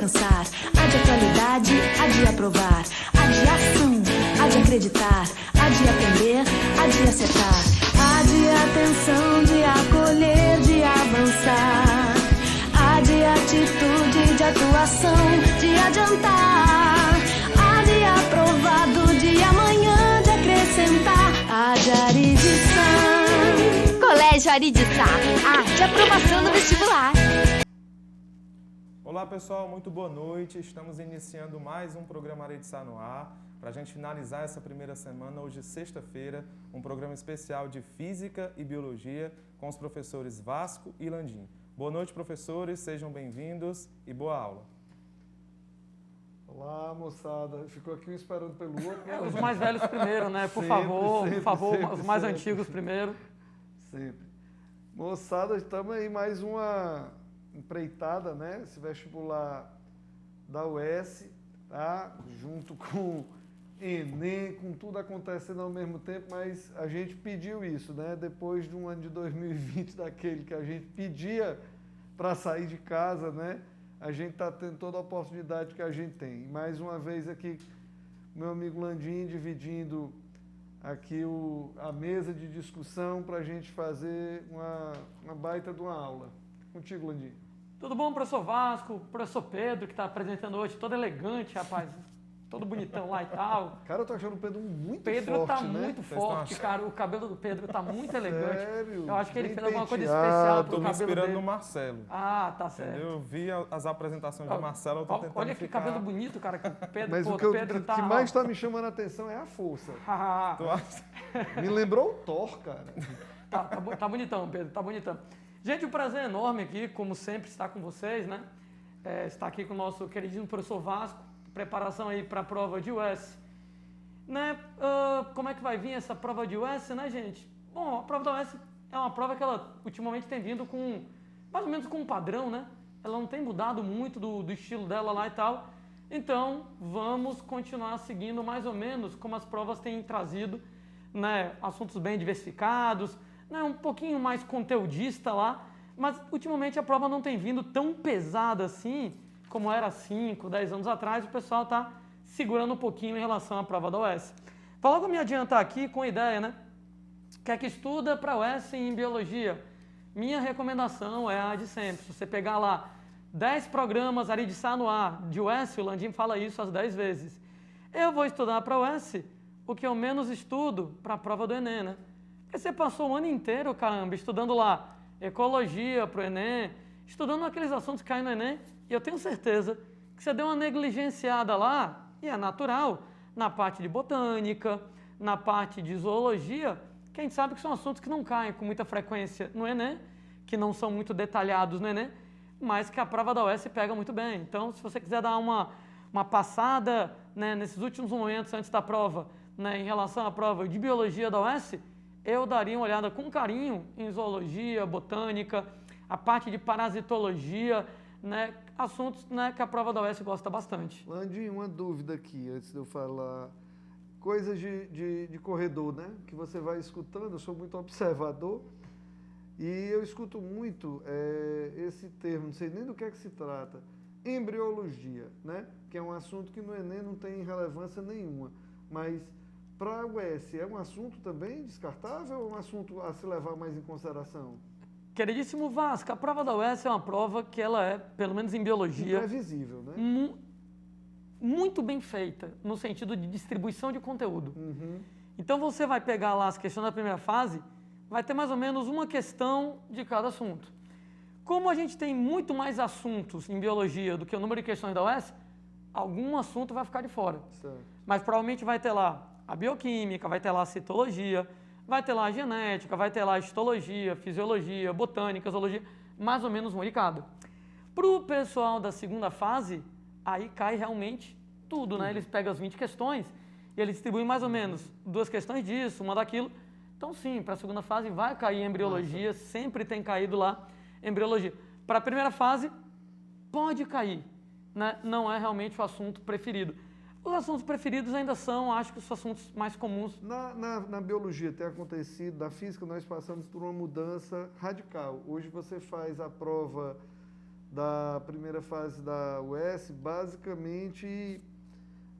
alcançar. A de atualidade, a de aprovar. A de ação, a de acreditar. A de aprender, a de acertar. A de atenção, de acolher, de avançar. A de atitude, de atuação, de adiantar. A de aprovado, de amanhã, de acrescentar. A de aridição. Colégio Aridissá, arte e aprovação no vestibular. Olá pessoal, muito boa noite. Estamos iniciando mais um programa Aridissá no ar. Para a gente finalizar essa primeira semana, hoje sexta-feira, um programa especial de Física e Biologia com os professores Vasco e Landim. Boa noite, professores, sejam bem-vindos e boa aula. Olá, moçada. Ficou aqui esperando pelo outro. Os mais velhos primeiro, né? Por favor, os mais antigos primeiro. Sempre. Moçada, estamos aí mais uma empreitada, né? Esse vestibular da UES, tá? Junto com Enem, com tudo acontecendo ao mesmo tempo, mas a gente pediu isso, né? Depois de um ano de 2020, daquele que a gente pedia para sair de casa, né? A gente está tendo toda a oportunidade que a gente tem. Mais uma vez aqui, meu amigo Landim dividindo aqui a mesa de discussão para a gente fazer uma baita de uma aula. Contigo, Landim. Tudo bom, professor Vasco, professor Pedro, que está apresentando hoje, todo elegante, rapaz, todo bonitão lá e tal. Cara, eu tô achando o Pedro muito Pedro forte, tá né? muito forte, cara, o cabelo do Pedro tá muito elegante. Sério? Eu acho que ele Bem fez alguma coisa penteado. especial pro Estou me cabelo inspirando dele. no Marcelo. Ah, tá certo. Entendeu? Eu vi as apresentações de Marcelo, eu estou tentando Olha que ficar... cabelo bonito, cara, que o Pedro, Mas pô, o que, Pedro tá... que mais está me chamando a atenção é a força. Tu acha? Me lembrou o Thor, cara. Tá bonitão, Pedro, tá bonitão. Gente, um prazer enorme aqui, como sempre, estar com vocês, né? Estar aqui com o nosso queridíssimo professor Vasco, preparação aí para a prova de UES. Né? Como é que vai vir essa prova de UES, né, gente? Bom, a prova da UES é uma prova que ela ultimamente tem vindo com, mais ou menos com um padrão, né? Ela não tem mudado muito do estilo dela lá e tal. Então, vamos continuar seguindo mais ou menos como as provas têm trazido, né? Assuntos bem diversificados, né? Um pouquinho mais conteudista lá, mas ultimamente a prova não tem vindo tão pesada assim, como era 5, 10 anos atrás. O pessoal está segurando um pouquinho em relação à prova da UES. Vou logo me adiantar aqui com a ideia, né? Quer que estuda para a UES em Biologia? Minha recomendação é a de sempre. Se você pegar lá 10 programas Aridissá no ar de UES, o Landim fala isso as 10 vezes. Eu vou estudar para a UES o que eu menos estudo para a prova do Enem, né? Porque você passou o ano inteiro, caramba, estudando lá ecologia para o Enem, estudando aqueles assuntos que caem no Enem, e eu tenho certeza que você deu uma negligenciada lá, e é natural, na parte de botânica, na parte de zoologia, que a gente sabe que são assuntos que não caem com muita frequência no Enem, que não são muito detalhados no Enem, mas que a prova da UES pega muito bem. Então, se você quiser dar uma passada, né, nesses últimos momentos antes da prova, né, em relação à prova de Biologia da UES, eu daria uma olhada com carinho em zoologia, botânica, a parte de parasitologia, né, assuntos, né, que a prova da UES gosta bastante. Landim, uma dúvida aqui, antes de eu falar. Coisas de corredor, né? Que você vai escutando, eu sou muito observador, e eu escuto muito esse termo, não sei nem do que é que se trata, embriologia, né? Que é um assunto que no Enem não tem relevância nenhuma, mas para a UES é um assunto também descartável ou um assunto a se levar mais em consideração? Queridíssimo Vasco, a prova da UES é uma prova que ela é, pelo menos em biologia, imprevisível, né? Muito bem feita, no sentido de distribuição de conteúdo. Uhum. Então você vai pegar lá as questões da primeira fase, vai ter mais ou menos uma questão de cada assunto. Como a gente tem muito mais assuntos em biologia do que o número de questões da UES, algum assunto vai ficar de fora. Certo. Mas provavelmente vai ter lá a bioquímica, vai ter lá a citologia, vai ter lá a genética, vai ter lá a histologia, fisiologia, botânica, zoologia, mais ou menos uma de cada. Para o pessoal da segunda fase, aí cai realmente tudo, né? Eles pegam as 20 questões e eles distribuem mais ou menos 2 questões disso, uma daquilo. Então sim, para a segunda fase vai cair embriologia, sempre tem caído lá embriologia. Para a primeira fase, pode cair, né? Não é realmente o assunto preferido. Os assuntos preferidos ainda são, acho que, os assuntos mais comuns. Na biologia tem acontecido, na física nós passamos por uma mudança radical. Hoje você faz a prova da primeira fase da UES, basicamente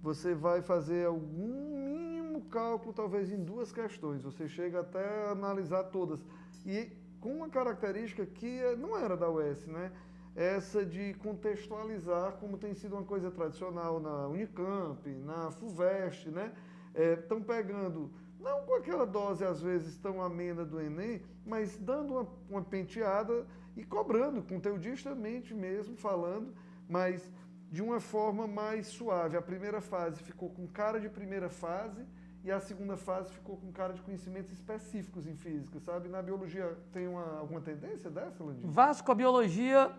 você vai fazer algum mínimo cálculo, talvez em 2 questões. Você chega até a analisar todas. E com uma característica que não era da UES, né? Essa de contextualizar, como tem sido uma coisa tradicional na Unicamp, na FUVEST, né? Estão pegando, não com aquela dose às vezes tão amena do Enem, mas dando uma penteada e cobrando, conteudistamente mesmo, falando, mas de uma forma mais suave. A primeira fase ficou com cara de primeira fase e a segunda fase ficou com cara de conhecimentos específicos em física, sabe? Na biologia tem alguma tendência dessa, Landim? Vasco, a biologia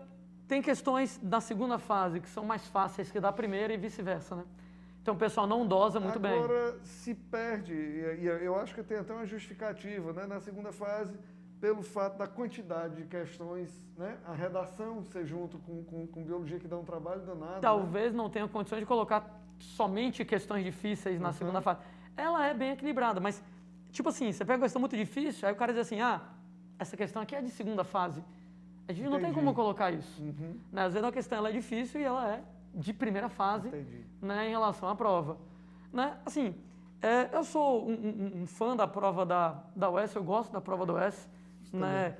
tem questões da segunda fase que são mais fáceis que da primeira e vice-versa, né? Então o pessoal não dosa muito bem. Agora se perde, e eu acho que tem até uma justificativa, né? Na segunda fase, pelo fato da quantidade de questões, né? A redação ser junto com biologia que dá um trabalho danado. Talvez não tenha condições de colocar somente questões difíceis na segunda fase. Ela é bem equilibrada, mas, tipo assim, você pega uma questão muito difícil, aí o cara diz assim, essa questão aqui é de segunda fase. A gente não tem como colocar isso. Né? Às vezes a questão ela é difícil e ela é de primeira fase, né, em relação à prova. Né? Assim, eu sou um fã da prova da UES, eu gosto da prova da UES, né?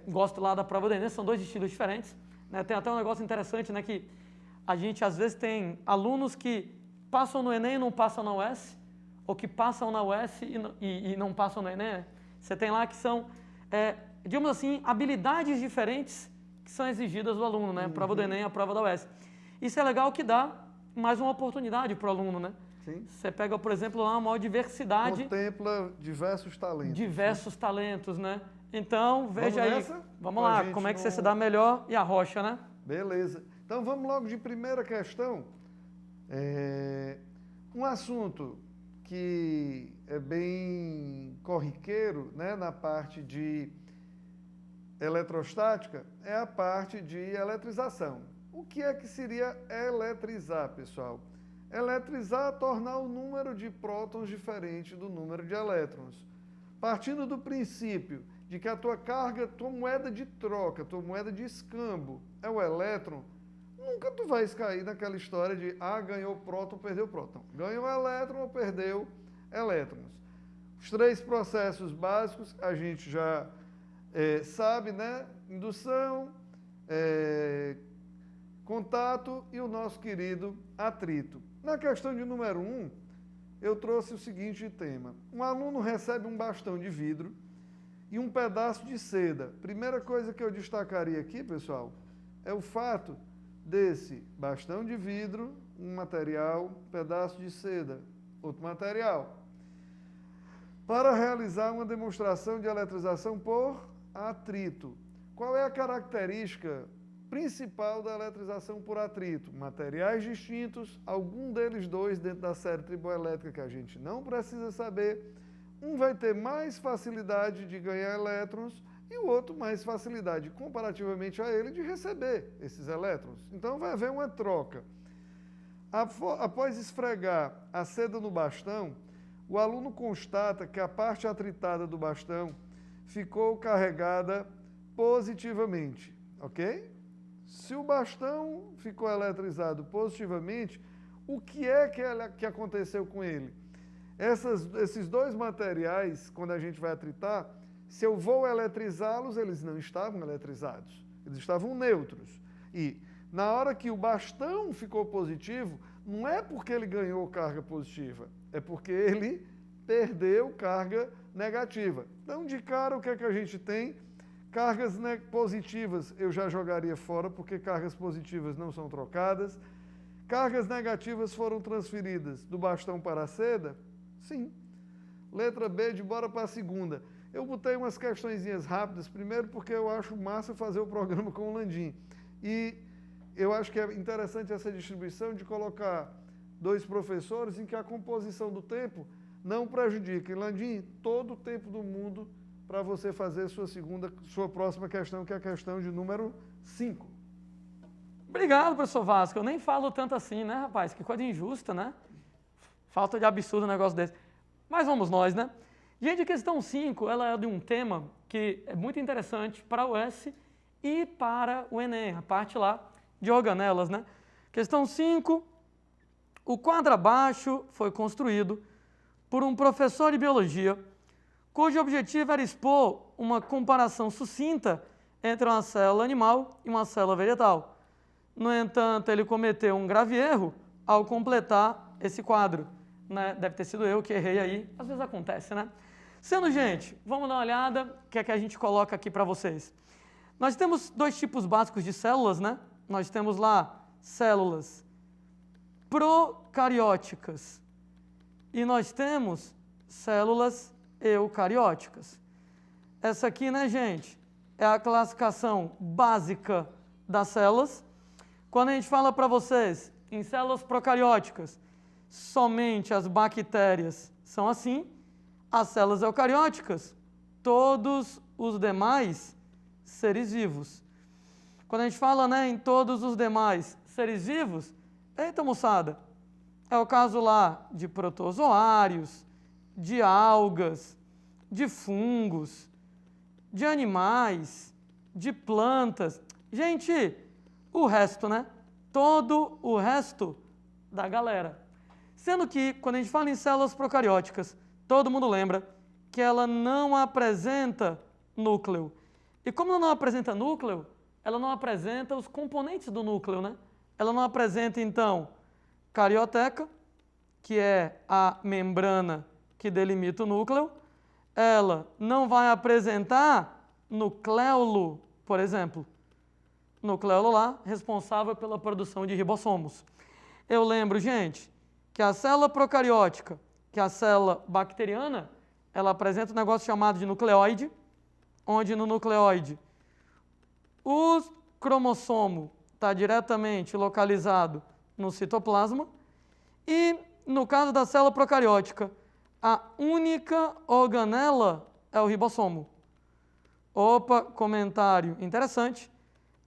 Gosto lá da prova do Enem, são 2 estilos diferentes. Né? Tem até um negócio interessante, né, que a gente às vezes tem alunos que passam no Enem e não passam na UES, ou que passam na UES e não passam no Enem. Né? Você tem lá que são, digamos assim, habilidades diferentes que são exigidas do aluno, né? A prova do Enem e a prova da UES. Isso é legal que dá mais uma oportunidade para o aluno, né? Sim. Você pega, por exemplo, lá uma maior diversidade. Contempla diversos talentos. Diversos talentos, né? Então, veja aí. Nessa? Vamos lá, como é que você se dá melhor e a rocha, né? Beleza. Então vamos logo de primeira questão. Um assunto que é bem corriqueiro, né, na parte de eletrostática é a parte de eletrização. O que é que seria eletrizar, pessoal? Eletrizar é tornar o número de prótons diferente do número de elétrons. Partindo do princípio de que a tua carga, tua moeda de troca, tua moeda de escambo é o elétron, nunca tu vais cair naquela história de ganhou próton, perdeu próton. Ganhou elétron ou perdeu elétrons. Os 3 processos básicos a gente já sabe, né? Indução, contato e o nosso querido atrito. Na questão de número 1, eu trouxe o seguinte tema. Um aluno recebe um bastão de vidro e um pedaço de seda. Primeira coisa que eu destacaria aqui, pessoal, é o fato desse bastão de vidro, um material, pedaço de seda, outro material. Para realizar uma demonstração de eletrização por atrito. Qual é a característica principal da eletrização por atrito? Materiais distintos, algum deles 2 dentro da série triboelétrica que a gente não precisa saber. Um vai ter mais facilidade de ganhar elétrons e o outro mais facilidade, comparativamente a ele, de receber esses elétrons. Então vai haver uma troca. Após esfregar a seda no bastão, o aluno constata que a parte atritada do bastão ficou carregada positivamente, ok? Se o bastão ficou eletrizado positivamente, o que é que aconteceu com ele? Esses 2 materiais, quando a gente vai atritar, se eu vou eletrizá-los, eles não estavam eletrizados, eles estavam neutros. E na hora que o bastão ficou positivo, não é porque ele ganhou carga positiva, é porque ele perdeu carga negativa. Então, de cara, o que é que a gente tem? Cargas positivas eu já jogaria fora, porque cargas positivas não são trocadas. Cargas negativas foram transferidas do bastão para a seda? Sim. Letra B, de bora para a segunda. Eu botei umas questõezinhas rápidas, primeiro porque eu acho massa fazer o programa com o Landim. E eu acho que é interessante essa distribuição de colocar 2 professores em que a composição do tempo não prejudica. E, Landim, todo o tempo do mundo para você fazer sua próxima questão, que é a questão de número 5. Obrigado, professor Vasco. Eu nem falo tanto assim, né, rapaz? Que coisa injusta, né? Falta de absurdo um negócio desse. Mas vamos nós, né? Gente, a questão 5, ela é de um tema que é muito interessante para a UES e para o Enem, a parte lá de organelas, né? Questão 5. O quadro abaixo foi construído por um professor de biologia, cujo objetivo era expor uma comparação sucinta entre uma célula animal e uma célula vegetal. No entanto, ele cometeu um grave erro ao completar esse quadro, né? Deve ter sido eu que errei aí, às vezes acontece, né? Sendo, gente, vamos dar uma olhada, o que é que a gente coloca aqui para vocês. Nós temos dois tipos básicos de células, né? Nós temos lá células procarióticas e nós temos células eucarióticas. Essa aqui, né, gente, é a classificação básica das células. Quando a gente fala para vocês em células procarióticas, somente as bactérias são assim, as células eucarióticas, todos os demais seres vivos. Quando a gente fala, né, em todos os demais seres vivos, eita moçada, é o caso lá de protozoários, de algas, de fungos, de animais, de plantas. Gente, o resto, né? Todo o resto da galera. Sendo que, quando a gente fala em células procarióticas, todo mundo lembra que ela não apresenta núcleo. E como ela não apresenta núcleo, ela não apresenta os componentes do núcleo, né? Ela não apresenta, então, carioteca, que é a membrana que delimita o núcleo. Ela não vai apresentar nucleolo, por exemplo. Nucleolo lá, responsável pela produção de ribossomos. Eu lembro, gente, que a célula procariótica, que é a célula bacteriana, ela apresenta um negócio chamado de nucleóide, onde no nucleóide o cromossomo está diretamente localizado no citoplasma e, no caso da célula procariótica, a única organela é o ribossomo. Opa, comentário interessante.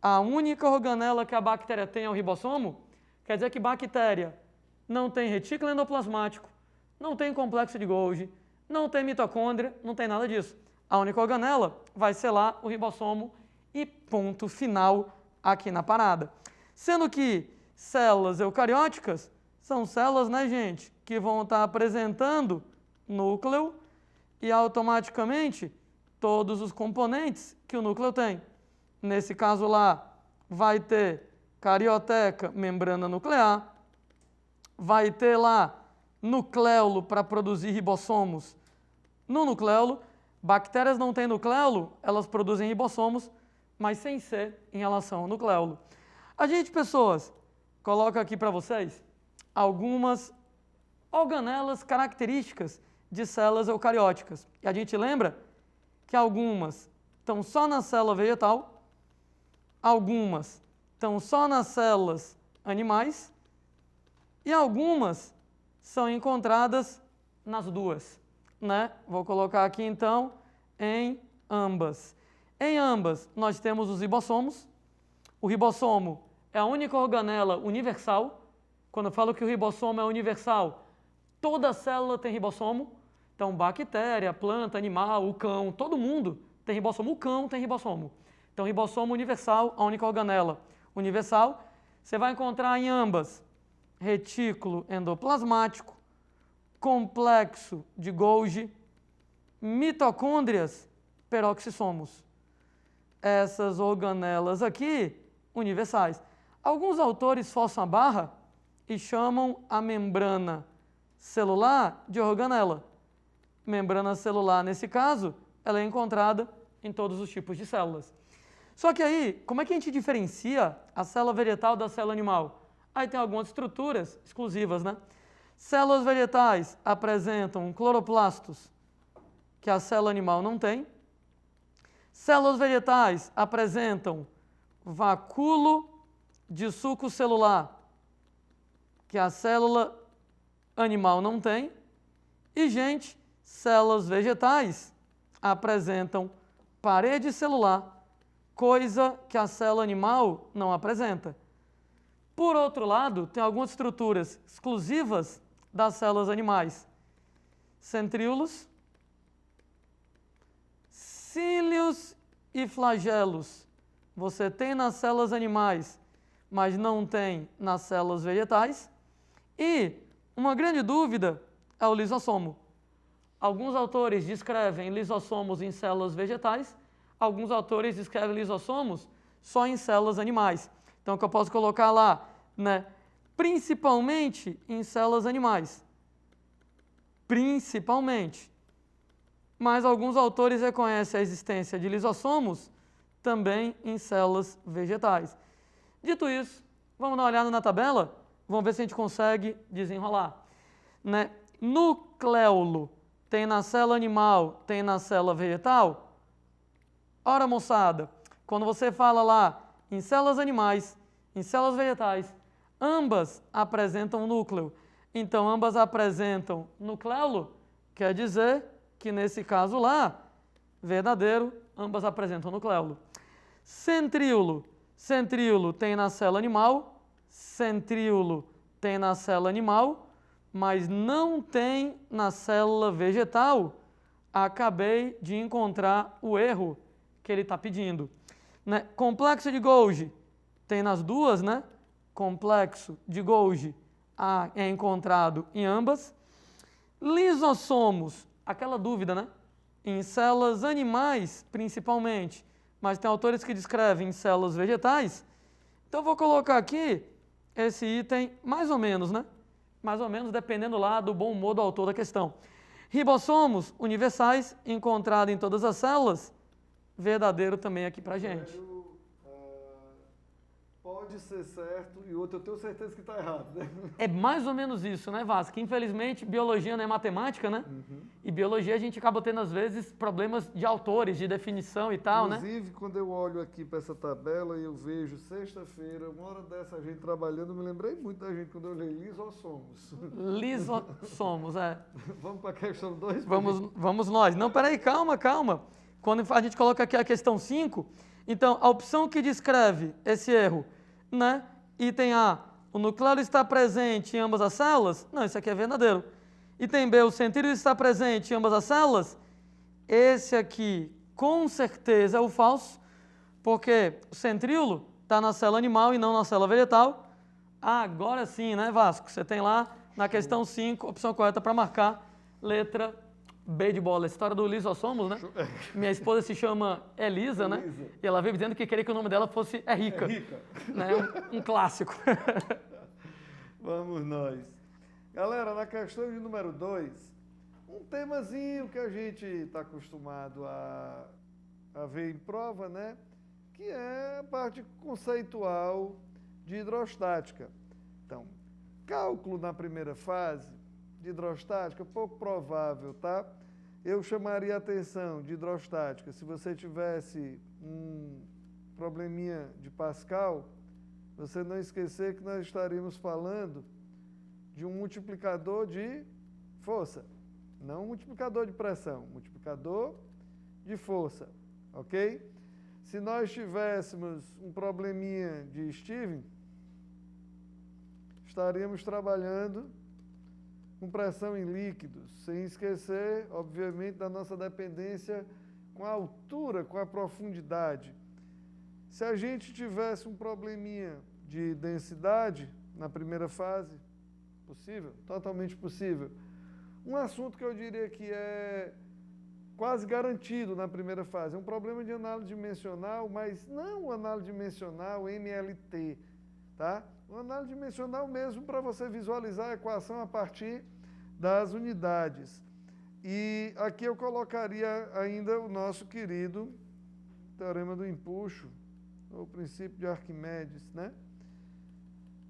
A única organela que a bactéria tem é o ribossomo, quer dizer que bactéria não tem retículo endoplasmático, não tem complexo de Golgi, não tem mitocôndria, não tem nada disso. A única organela vai ser lá o ribossomo e ponto final aqui na parada. Sendo que células eucarióticas são células, né, gente, que vão estar apresentando núcleo e automaticamente todos os componentes que o núcleo tem. Nesse caso lá, vai ter carioteca, membrana nuclear, vai ter lá nucleolo para produzir ribossomos no nucleolo. Bactérias não têm nucleolo, elas produzem ribossomos, mas sem ser em relação ao nucleolo. A gente, pessoas, coloca aqui para vocês algumas organelas características de células eucarióticas. E a gente lembra que algumas estão só na célula vegetal, algumas estão só nas células animais e algumas são encontradas nas duas, né? Vou colocar aqui então em ambas. Em ambas nós temos os ribossomos. O ribossomo é a única organela universal. Quando eu falo que o ribossomo é universal, toda célula tem ribossomo. Então, bactéria, planta, animal, o cão, todo mundo tem ribossomo. O cão tem ribossomo. Então, ribossomo universal, a única organela universal. Você vai encontrar em ambas retículo endoplasmático, complexo de Golgi, mitocôndrias, peroxissomos. Essas organelas aqui, universais. Alguns autores forçam a barra e chamam a membrana celular de organela. Membrana celular, nesse caso, ela é encontrada em todos os tipos de células. Só que aí, como é que a gente diferencia a célula vegetal da célula animal? Aí tem algumas estruturas exclusivas, né? Células vegetais apresentam cloroplastos, que a célula animal não tem. Células vegetais apresentam vacúolo de suco celular, que a célula animal não tem. E, gente, células vegetais apresentam parede celular, coisa que a célula animal não apresenta. Por outro lado, tem algumas estruturas exclusivas das células animais. Centríolos, cílios e flagelos você tem nas células animais, mas não tem nas células vegetais. E uma grande dúvida é o lisossomo. Alguns autores descrevem lisossomos em células vegetais, alguns autores descrevem lisossomos só em células animais. Então, o que eu posso colocar lá, né? Principalmente em células animais. Principalmente. Mas alguns autores reconhecem a existência de lisossomos também em células vegetais. Dito isso, vamos dar uma olhada na tabela? Vamos ver se a gente consegue desenrolar. Né? Nucleolo tem na célula animal, tem na célula vegetal? Ora, moçada, quando você fala lá em células animais, em células vegetais, ambas apresentam núcleo. Então, ambas apresentam nucleolo, quer dizer que nesse caso lá, verdadeiro, ambas apresentam nucleolo. Centríolo. Centríolo tem na célula animal, centríolo tem na célula animal, mas não tem na célula vegetal. Acabei de encontrar o erro que ele está pedindo. Né? Complexo de Golgi tem nas duas, né? Complexo de Golgi é encontrado em ambas. Lisossomos, aquela dúvida, né? Em células animais, principalmente, mas tem autores que descrevem em células vegetais. Então, eu vou colocar aqui esse item mais ou menos, né? Mais ou menos, dependendo lá do bom humor do autor da questão. Ribossomos universais, encontrado em todas as células, verdadeiro também aqui pra gente. Pode ser certo e outro eu tenho certeza que está errado, né? É mais ou menos isso, né, Vasco? Infelizmente, biologia não é matemática, né? E biologia a gente acaba tendo, às vezes, problemas de autores, de definição e tal, né? Inclusive, quando eu olho aqui para essa tabela e eu vejo sexta-feira, uma hora dessa a gente trabalhando, eu me lembrei muito da gente quando eu li lisossomos. Lisossomos, é. Vamos para a questão 2? Vamos nós. Não, peraí, calma. Quando a gente coloca aqui a questão 5, então, a opção que descreve esse erro, né? Item A, o nucleolo está presente em ambas as células? Não, isso aqui é verdadeiro. Item B, o centríolo está presente em ambas as células? Esse aqui, com certeza, é o falso, porque o centríolo está na célula animal e não na célula vegetal. Agora sim, né, Vasco? Você tem lá, na questão 5, opção correta para marcar, letra B de bola. A história do lisossomos, né? Minha esposa se chama Elisa, né? E ela veio dizendo que queria que o nome dela fosse Rica. Né? Um clássico. Vamos nós. Galera, na questão de número 2, um temazinho que a gente está acostumado a ver em prova, né? Que é a parte conceitual de hidrostática. Então, cálculo na primeira fase de hidrostática, pouco provável, tá? Eu chamaria a atenção de hidrostática se você tivesse um probleminha de Pascal, você não esquecer que nós estaríamos falando de um multiplicador de força, não um multiplicador de pressão, multiplicador de força, ok? Se nós tivéssemos um probleminha de Steven, estaríamos trabalhando com pressão em líquidos, sem esquecer, obviamente, da nossa dependência com a altura, com a profundidade. Se a gente tivesse um probleminha de densidade na primeira fase, possível, totalmente possível. Um assunto que eu diria que é quase garantido na primeira fase, é um problema de análise dimensional, mas não análise dimensional MLT, tá? Uma análise dimensional mesmo para você visualizar a equação a partir das unidades. E aqui eu colocaria ainda o nosso querido teorema do empuxo, ou princípio de Arquimedes, né?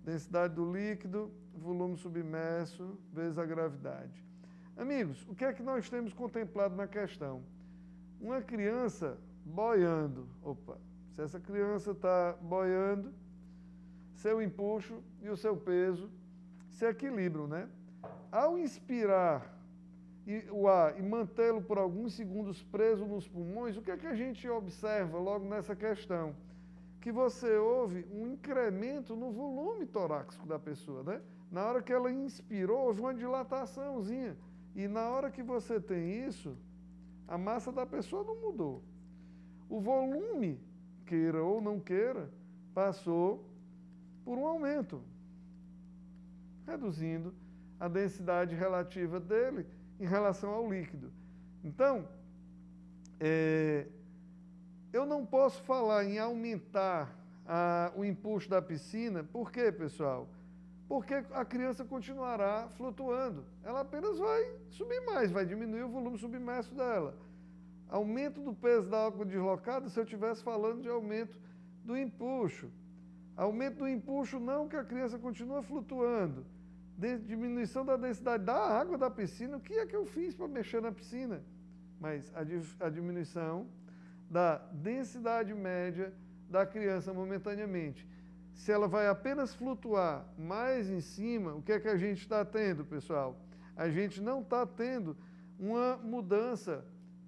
Densidade do líquido, volume submerso, vezes a gravidade. Amigos, o que é que nós temos contemplado na questão? Uma criança boiando. Opa, se essa criança está boiando, seu empuxo e o seu peso se equilibram, né? Ao inspirar o ar e mantê-lo por alguns segundos preso nos pulmões, o que é que a gente observa logo nessa questão? Que você houve um incremento no volume torácico da pessoa, né? Na hora que ela inspirou, houve uma dilataçãozinha. E na hora que você tem isso, a massa da pessoa não mudou. O volume queira ou não queira, passou por um aumento, reduzindo a densidade relativa dele em relação ao líquido. Então, eu não posso falar em aumentar o impulso da piscina. Por quê, pessoal? Porque a criança continuará flutuando. Ela apenas vai subir mais, vai diminuir o volume submerso dela. Aumento do peso da água deslocada, se eu estivesse falando de aumento do empuxo. Aumento do empuxo não, que a criança continua flutuando. Diminuição da densidade da água da piscina, o que é que eu fiz para mexer na piscina? Mas a diminuição da densidade média da criança momentaneamente. Se ela vai apenas flutuar mais em cima, o que é que a gente está tendo, pessoal? A gente não está tendo uma mudança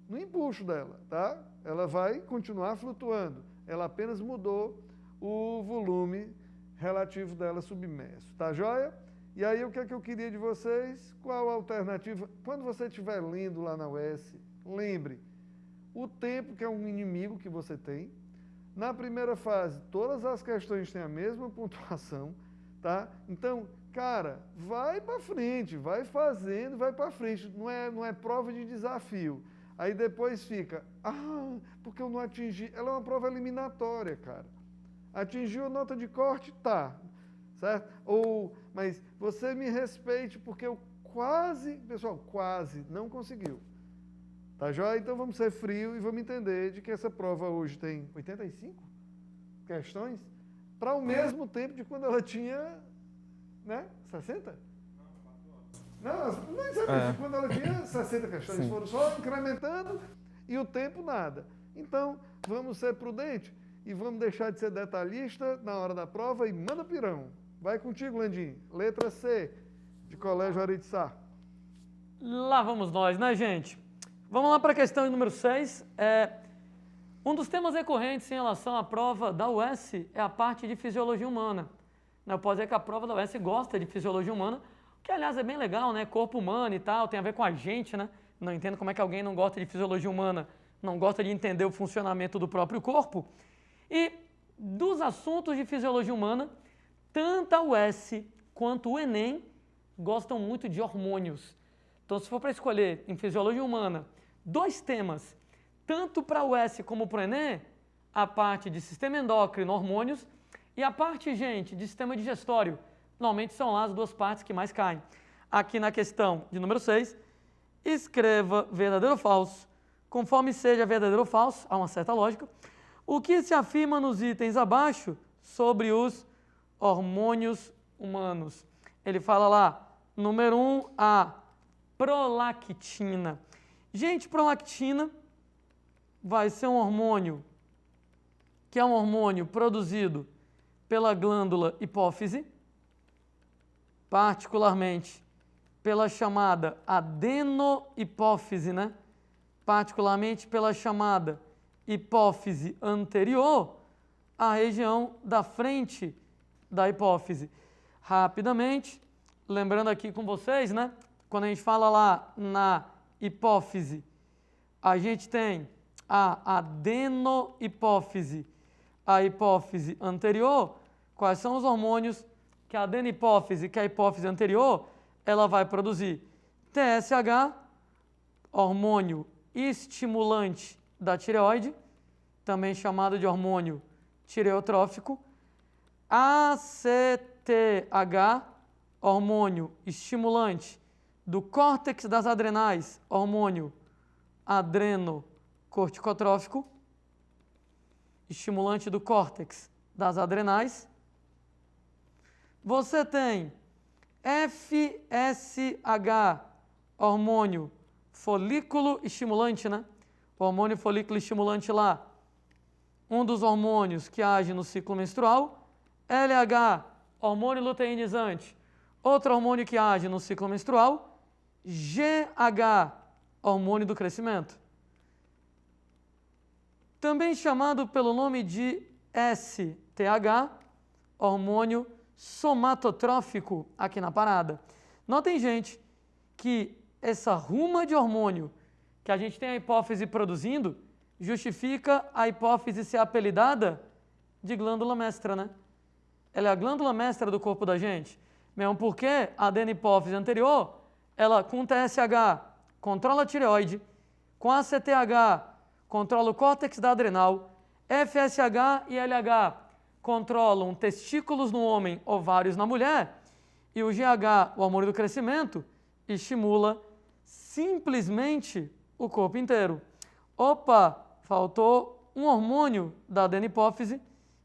no empuxo dela, tá? Ela vai continuar flutuando. Ela apenas mudou o volume relativo dela submerso, tá joia? E aí, o que é que eu queria de vocês? Qual a alternativa? Quando você estiver lendo lá na UES, lembre, o tempo, que é um inimigo que você tem. Na primeira fase, todas as questões têm a mesma pontuação, tá? Então, cara, vai para frente, vai fazendo, vai para frente. Não é prova de desafio. Aí depois fica, porque eu não atingi. Ela é uma prova eliminatória, cara. Atingiu a nota de corte? Tá. Certo? Mas você me respeite, porque eu quase não conseguiu. Tá joia? Então vamos ser frio e vamos entender de que essa prova hoje tem 85 questões, para o mesmo tempo de quando ela tinha, né, 60? Não, exatamente, quando ela tinha 60 questões. Sim. Foram só incrementando e o tempo nada. Então, vamos ser prudentes e vamos deixar de ser detalhista na hora da prova e manda pirão. Vai contigo, Landim. Letra C, de Colégio Aritzá. Lá vamos nós, né, gente? Vamos lá para a questão número 6. Um dos temas recorrentes em relação à prova da UES é a parte de fisiologia humana. Eu posso dizer que a prova da UES gosta de fisiologia humana, que, aliás, é bem legal, né? Corpo humano e tal, tem a ver com a gente, né? Não entendo como é que alguém não gosta de fisiologia humana, não gosta de entender o funcionamento do próprio corpo. E dos assuntos de fisiologia humana, tanto a UES quanto o Enem gostam muito de hormônios. Então, se for para escolher em fisiologia humana 2 temas, tanto para a UES como para o Enem, a parte de sistema endócrino, hormônios, e a parte, gente, de sistema digestório. Normalmente são lá as 2 partes que mais caem. Aqui na questão de número 6, escreva verdadeiro ou falso, conforme seja verdadeiro ou falso, há uma certa lógica, o que se afirma nos itens abaixo sobre os hormônios humanos. Ele fala lá, número 1, a prolactina. Gente, prolactina vai ser um hormônio que é um hormônio produzido pela glândula hipófise, particularmente pela chamada adenohipófise, né? Particularmente pela chamada hipófise anterior, a região da frente da hipófise. Rapidamente, lembrando aqui com vocês, né? Quando a gente fala lá na hipófise, a gente tem a adenohipófise, a hipófise anterior. Quais são os hormônios que a adenihipófise, que é a hipófise anterior, ela vai produzir? TSH, hormônio estimulante da tireoide, também chamado de hormônio tireotrófico. ACTH, hormônio estimulante do córtex das adrenais, hormônio adrenocorticotrófico, estimulante do córtex das adrenais. Você tem FSH, hormônio folículo estimulante, né? O hormônio folículo estimulante lá, um dos hormônios que age no ciclo menstrual. LH, hormônio luteinizante, outro hormônio que age no ciclo menstrual. GH, hormônio do crescimento. Também chamado pelo nome de STH, hormônio somatotrófico, aqui na parada. Notem, gente, que essa ruma de hormônio que a gente tem a hipófise produzindo justifica a hipófise ser apelidada de glândula mestra, né? Ela é a glândula mestra do corpo da gente. Mesmo porque a adenipófise anterior, ela com TSH controla a tireoide, com a CTH controla o córtex da adrenal, FSH e LH controlam testículos no homem, ovários na mulher, e o GH, o hormônio do crescimento, estimula simplesmente o corpo inteiro. Opa, faltou um hormônio da adenipófise,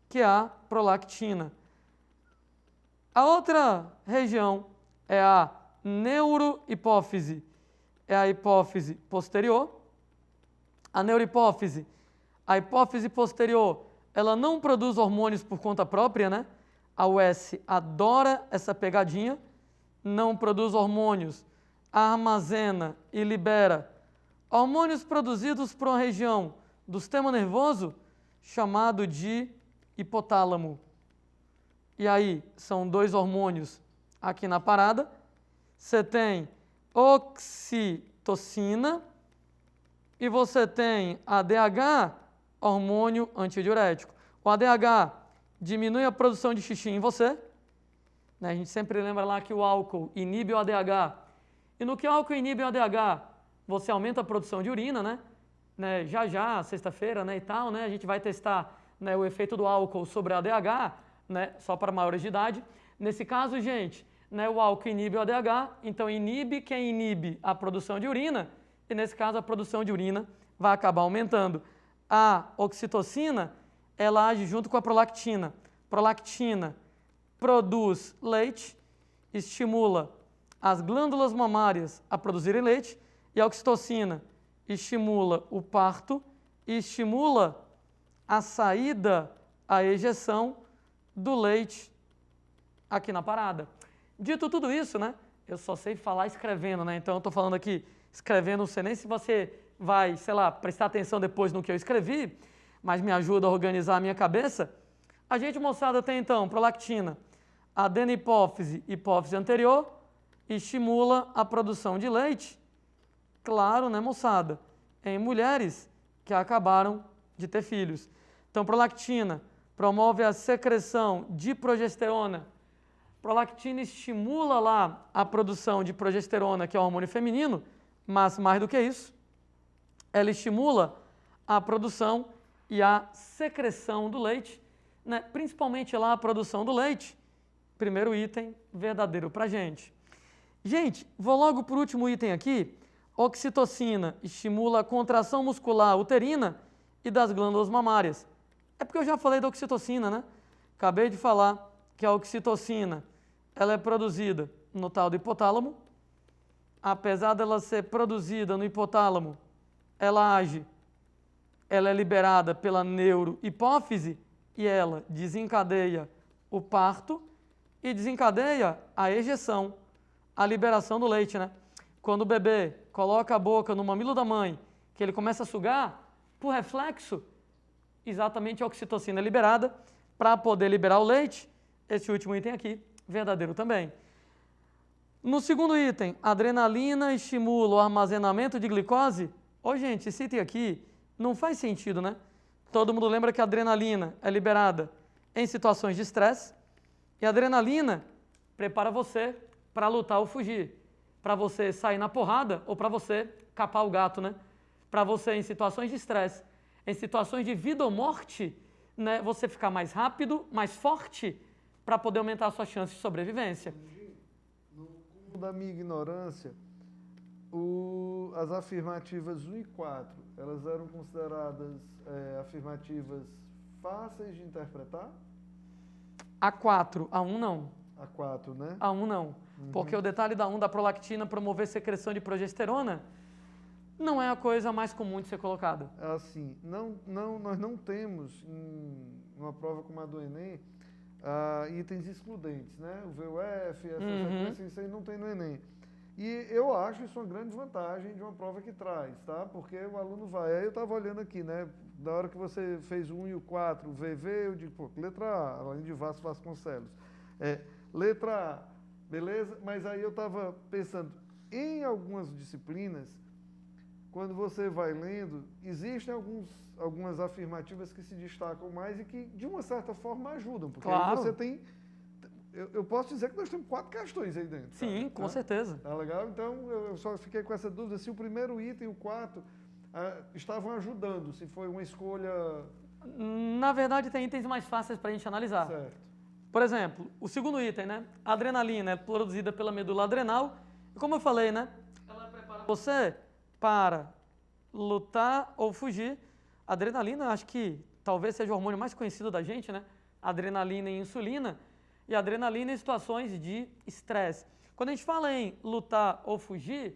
que é a prolactina. A outra região é a neurohipófise, é a hipófise posterior. A neurohipófise, a hipófise posterior, ela não produz hormônios por conta própria, né? A US adora essa pegadinha, não produz hormônios, armazena e libera hormônios produzidos por uma região do sistema nervoso chamado de hipotálamo. E aí, são dois hormônios aqui na parada. Você tem oxitocina e você tem ADH, hormônio antidiurético. O ADH diminui a produção de xixi em você. A gente sempre lembra lá que o álcool inibe o ADH. E no que o álcool inibe o ADH, você aumenta a produção de urina, né? Já, sexta-feira, né, e tal, né? A gente vai testar, né, o efeito do álcool sobre o ADH, né, só para maiores de idade. Nesse caso, gente, né, o álcool inibe o ADH, então inibe quem inibe a produção de urina, e nesse caso a produção de urina vai acabar aumentando. A oxitocina, ela age junto com a prolactina. Prolactina produz leite, estimula as glândulas mamárias a produzirem leite, e a oxitocina estimula o parto e estimula a saída, a ejeção do leite aqui na parada. Dito tudo isso, né? Eu só sei falar escrevendo, né? Então eu estou falando aqui escrevendo, não sei nem se você vai, sei lá, prestar atenção depois no que eu escrevi, mas me ajuda a organizar a minha cabeça. A gente, moçada, tem então prolactina, adenipófise, hipófise anterior, estimula a produção de leite, claro, né, moçada, em mulheres que acabaram de ter filhos. Então, prolactina promove a secreção de progesterona. Prolactina estimula lá a produção de progesterona, que é o hormônio feminino, mas mais do que isso, ela estimula a produção e a secreção do leite, né? Principalmente lá a produção do leite. Primeiro item verdadeiro para a gente. Gente, vou logo para o último item aqui. Oxitocina estimula a contração muscular uterina e das glândulas mamárias. É porque eu já falei da oxitocina, né? Acabei de falar que a oxitocina ela é produzida no tal do hipotálamo. Apesar dela ser produzida no hipotálamo, ela é liberada pela neurohipófise e ela desencadeia o parto e desencadeia a ejeção, a liberação do leite, né? Quando o bebê coloca a boca no mamilo da mãe, que ele começa a sugar, por reflexo, exatamente a oxitocina é liberada para poder liberar o leite. Esse último item aqui, verdadeiro também. No segundo item, adrenalina estimula o armazenamento de glicose. Ô, gente, esse item aqui não faz sentido, né? Todo mundo lembra que a adrenalina é liberada em situações de estresse e a adrenalina prepara você para lutar ou fugir, para você sair na porrada ou para você capar o gato, né? Para você, em situações de estresse, em situações de vida ou morte, né, você ficar mais rápido, mais forte, para poder aumentar a sua chance de sobrevivência. No cúmulo da minha ignorância, as afirmativas 1 e 4, elas eram consideradas afirmativas fáceis de interpretar? A 4, a 1 não. A 4, né? A 1 não. Porque o detalhe da 1 da prolactina promover secreção de progesterona não é a coisa mais comum de ser colocada. Assim, nós não temos, numa prova como a do Enem, itens excludentes, né? O VUF, essa sequência, isso aí não tem no Enem. E eu acho isso uma grande vantagem de uma prova que traz, tá? Porque o aluno vai. Aí eu estava olhando aqui, né? Da hora que você fez o 1 e o 4, o VV, eu digo, pô, letra A, além de Vasco Vasconcelos. Letra A, beleza? Mas aí eu estava pensando, em algumas disciplinas, quando você vai lendo, existem algumas afirmativas que se destacam mais e que, de uma certa forma, ajudam. Porque aí Claro. você tem... Eu posso dizer que nós temos 4 questões aí dentro. Sim, sabe? com certeza. Tá legal? Então, eu só fiquei com essa dúvida se o primeiro item e o quarto estavam ajudando, se foi uma escolha... Na verdade, tem itens mais fáceis para a gente analisar. Certo. Por exemplo, o segundo item, né? A adrenalina é produzida pela medula adrenal. E como eu falei, né? Ela prepara você para lutar ou fugir. A adrenalina, acho que talvez seja o hormônio mais conhecido da gente, né? Adrenalina e insulina. E a adrenalina em situações de estresse. Quando a gente fala em lutar ou fugir,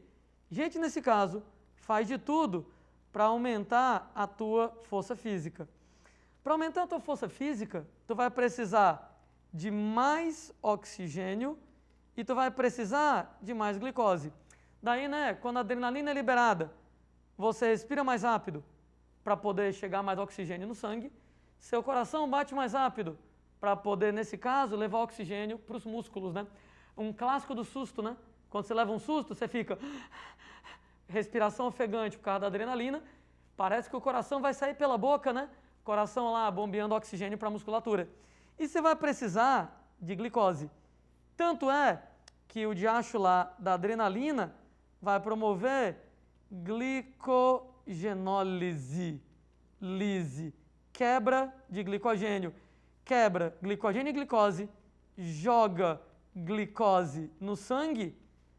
gente, nesse caso, faz de tudo para aumentar a tua força física. Para aumentar a tua força física, tu vai precisar de mais oxigênio e tu vai precisar de mais glicose. Daí, né, quando a adrenalina é liberada, você respira mais rápido para poder chegar mais oxigênio no sangue, seu coração bate mais rápido para poder, nesse caso, levar oxigênio para os músculos, né? Um clássico do susto, né? Quando você leva um susto, você fica respiração ofegante por causa da adrenalina, parece que o coração vai sair pela boca, né? Coração lá bombeando oxigênio para a musculatura. E você vai precisar de glicose. Tanto é que o diacho lá da adrenalina vai promover glicogenólise, quebra de glicogênio. Quebra glicogênio e glicose, joga glicose no sangue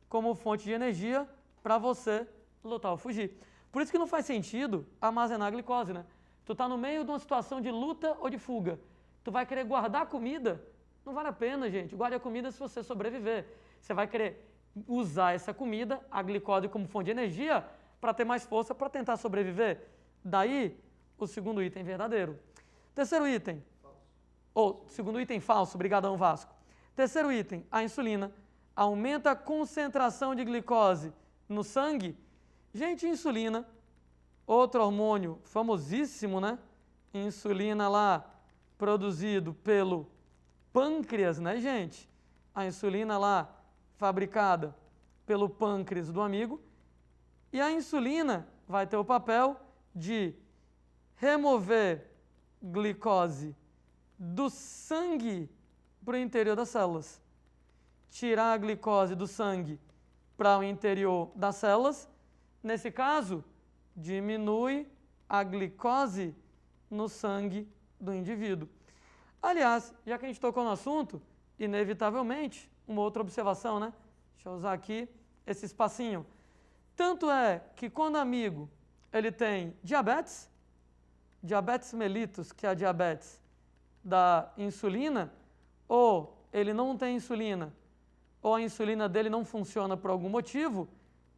como fonte de energia para você lutar ou fugir. Por isso que não faz sentido armazenar glicose, né? Tu tá no meio de uma situação de luta ou de fuga. Tu vai querer guardar comida? Não vale a pena, gente. Guarde a comida se você sobreviver. Você vai querer usar essa comida, a glicose como fonte de energia, para ter mais força para tentar sobreviver. Daí, o segundo item verdadeiro. Terceiro item. Segundo item falso, brigadão Vasco. Terceiro item, a insulina aumenta a concentração de glicose no sangue. Gente, insulina, outro hormônio famosíssimo, né? Insulina lá, produzido pelo pâncreas, né, gente? A insulina lá, fabricada pelo pâncreas do amigo. E a insulina vai ter o papel de remover glicose do sangue para o interior das células. Tirar a glicose do sangue para o interior das células, nesse caso, diminui a glicose no sangue do indivíduo. Aliás, já que a gente tocou no assunto, inevitavelmente, uma outra observação, né? Deixa eu usar aqui esse espacinho. Tanto é que quando o amigo ele tem diabetes mellitus, que é a diabetes da insulina, ou ele não tem insulina, ou a insulina dele não funciona por algum motivo,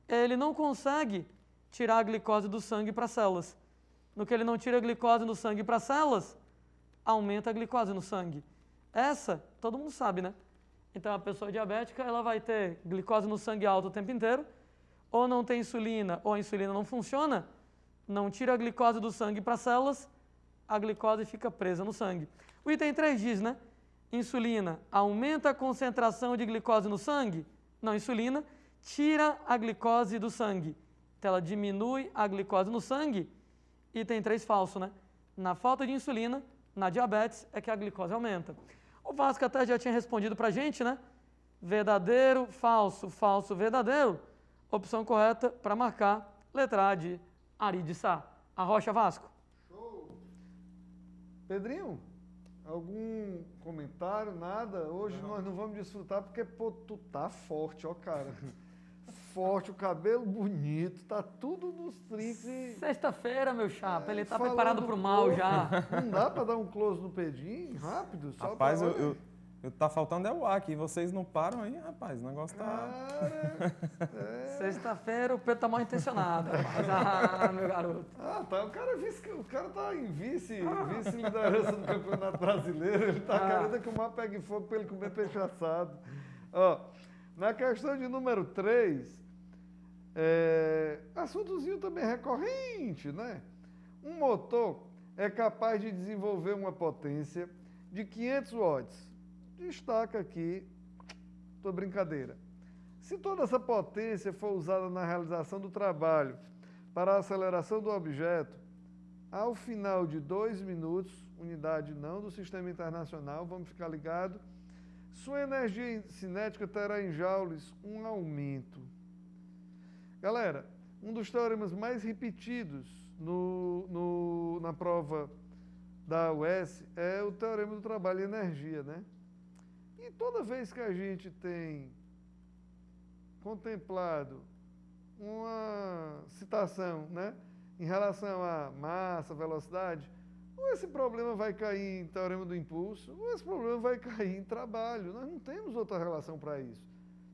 ele não consegue tirar a glicose do sangue para as células. No que ele não tira a glicose do sangue para as células, aumenta a glicose no sangue. Essa, todo mundo sabe, né? Então, a pessoa diabética, ela vai ter glicose no sangue alto o tempo inteiro, ou não tem insulina, ou a insulina não funciona, não tira a glicose do sangue para as células, a glicose fica presa no sangue. O item 3 diz, né? Insulina aumenta a concentração de glicose no sangue? Não, insulina tira a glicose do sangue. Então, ela diminui a glicose no sangue. Item 3 falso, né? Na falta de insulina, na diabetes, é que a glicose aumenta. O Vasco até já tinha respondido para a gente, né? Verdadeiro, falso, falso, verdadeiro. Opção correta para marcar, letra A de Ari de Sá. Arrocha, Vasco. Show! Pedrinho, algum comentário, nada? Hoje nós não vamos desfrutar porque, pô, tu tá forte, ó, cara. Forte, o cabelo bonito, tá tudo nos trinques e... Sexta-feira, meu chapa, ele tá falando preparado pro mal pouco. já. Não dá pra dar um close no Pedrinho, rápido? Só Rapaz, pra... tá faltando é o ar aqui. Vocês não param aí, rapaz. O negócio tá... Cara, Sexta-feira o Pedro tá mal intencionado, rapaz. Ah, meu garoto. tá, o cara tá em vice-liderança do Campeonato Brasileiro, ele tá querendo que o mar pegue fogo pra ele comer peixe assado. Ó, na questão de número 3, assuntozinho também recorrente, né? Um motor é capaz de desenvolver uma potência de 500 watts. Destaca aqui, tua brincadeira. Se toda essa potência for usada na realização do trabalho para a aceleração do objeto, ao final de 2 minutos, unidade não do Sistema Internacional, vamos ficar ligados, sua energia cinética terá em joules um aumento. Galera, um dos teoremas mais repetidos na prova da UES é o teorema do trabalho e energia, né? E toda vez que a gente tem contemplado uma citação, né, em relação à massa, velocidade, ou esse problema vai cair em teorema do impulso, ou esse problema vai cair em trabalho. Nós não temos outra relação para isso.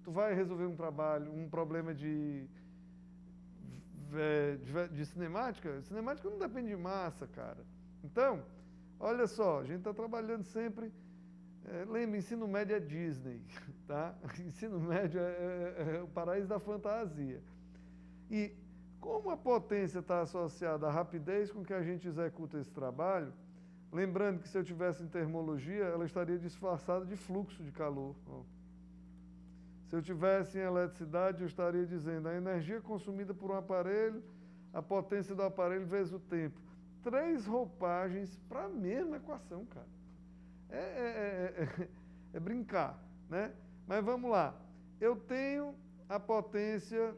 Tu vai resolver um trabalho, um problema de cinemática? Cinemática não depende de massa, cara. Então, olha só, a gente está trabalhando sempre... lembra, ensino médio é Disney, tá? Ensino médio é o paraíso da fantasia. E como a potência está associada à rapidez com que a gente executa esse trabalho, lembrando que se eu tivesse em termologia, ela estaria disfarçada de fluxo de calor. Ó. Se eu tivesse em eletricidade, eu estaria dizendo a energia consumida por um aparelho, a potência do aparelho vezes o tempo. 3 roupagens para a mesma equação, cara. É brincar, né? Mas vamos lá. Eu tenho a potência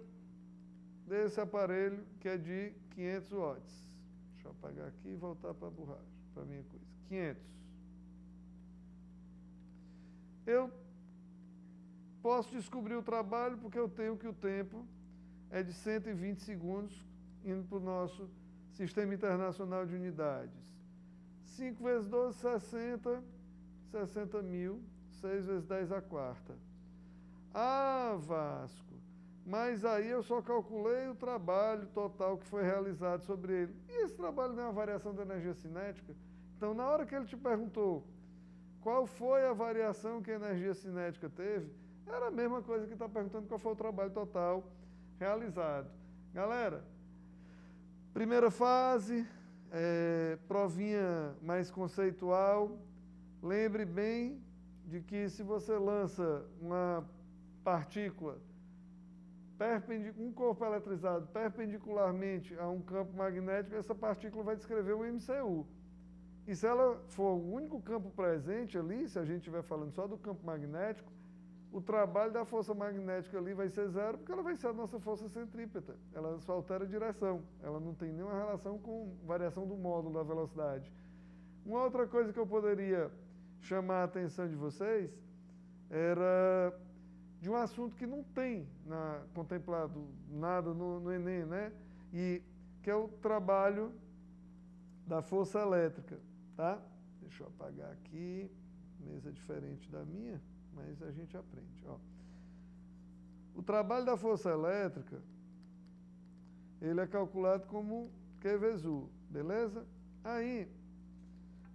desse aparelho que é de 500 watts. Deixa eu apagar aqui e voltar para a borracha, para a minha coisa. 500. Eu posso descobrir o trabalho porque eu tenho que o tempo é de 120 segundos indo para o nosso Sistema Internacional de Unidades. 5 vezes 12, 60... 60 mil, 6 vezes 10 a quarta. Ah, Vasco, mas aí eu só calculei o trabalho total que foi realizado sobre ele. E esse trabalho não é uma variação da energia cinética? Então, na hora que ele te perguntou qual foi a variação que a energia cinética teve, era a mesma coisa que está perguntando qual foi o trabalho total realizado. Galera, primeira fase, provinha mais conceitual. Lembre bem de que se você lança uma partícula, um corpo eletrizado perpendicularmente a um campo magnético, essa partícula vai descrever um MCU. E se ela for o único campo presente ali, se a gente estiver falando só do campo magnético, o trabalho da força magnética ali vai ser 0, porque ela vai ser a nossa força centrípeta. Ela só altera a direção. Ela não tem nenhuma relação com variação do módulo da velocidade. Uma outra coisa que eu poderia chamar a atenção de vocês era de um assunto que não tem contemplado nada no Enem, né? E que é o trabalho da força elétrica, tá? Deixa eu apagar aqui, mesa diferente da minha, mas a gente aprende, ó. O trabalho da força elétrica, ele é calculado como Q vezes U, beleza? Aí,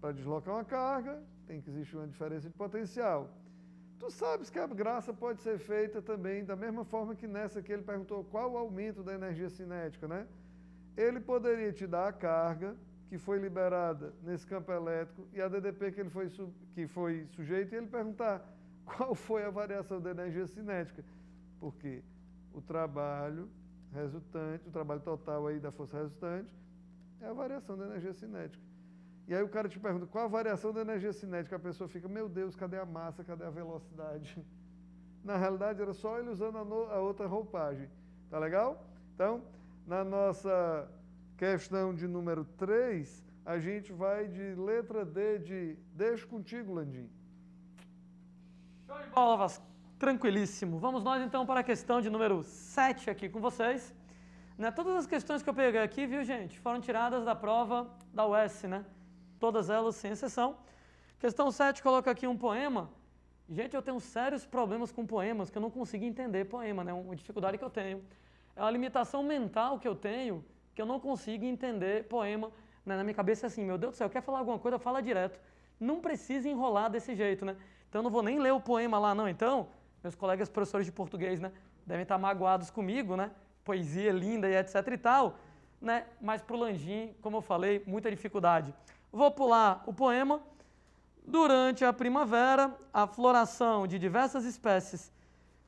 para deslocar uma carga, tem que existir uma diferença de potencial. Tu sabes que a graça pode ser feita também da mesma forma que nessa que ele perguntou qual o aumento da energia cinética, né? Ele poderia te dar a carga que foi liberada nesse campo elétrico e a DDP que foi sujeito e ele perguntar qual foi a variação da energia cinética. Porque o trabalho resultante, o trabalho total aí da força resultante é a variação da energia cinética. E aí o cara te pergunta qual a variação da energia cinética, a pessoa fica, meu Deus, cadê a massa, cadê a velocidade? Na realidade era só ele usando a outra roupagem, tá legal? Então, na nossa questão de número 3, a gente vai de letra D de deixo contigo, Landim. Show de bola, Vasco. Tranquilíssimo. Vamos nós então para a questão de número 7 aqui com vocês. Né, todas as questões que eu peguei aqui, viu, gente, foram tiradas da prova da UES, né? Todas elas, sem exceção. Questão 7 coloca aqui um poema. Gente, eu tenho sérios problemas com poemas, que eu não consigo entender poema, né? Uma dificuldade que eu tenho. É uma limitação mental que eu tenho, que eu não consigo entender poema. Né? Na minha cabeça é assim, meu Deus do céu, quer falar alguma coisa, fala direto. Não precisa enrolar desse jeito, né? Então eu não vou nem ler o poema lá, não. Então, meus colegas professores de português, né? Devem estar magoados comigo, né? Poesia linda e etc e tal, né? Mas para o Landim, como eu falei, muita dificuldade. Vou pular o poema. Durante a primavera, a floração de diversas espécies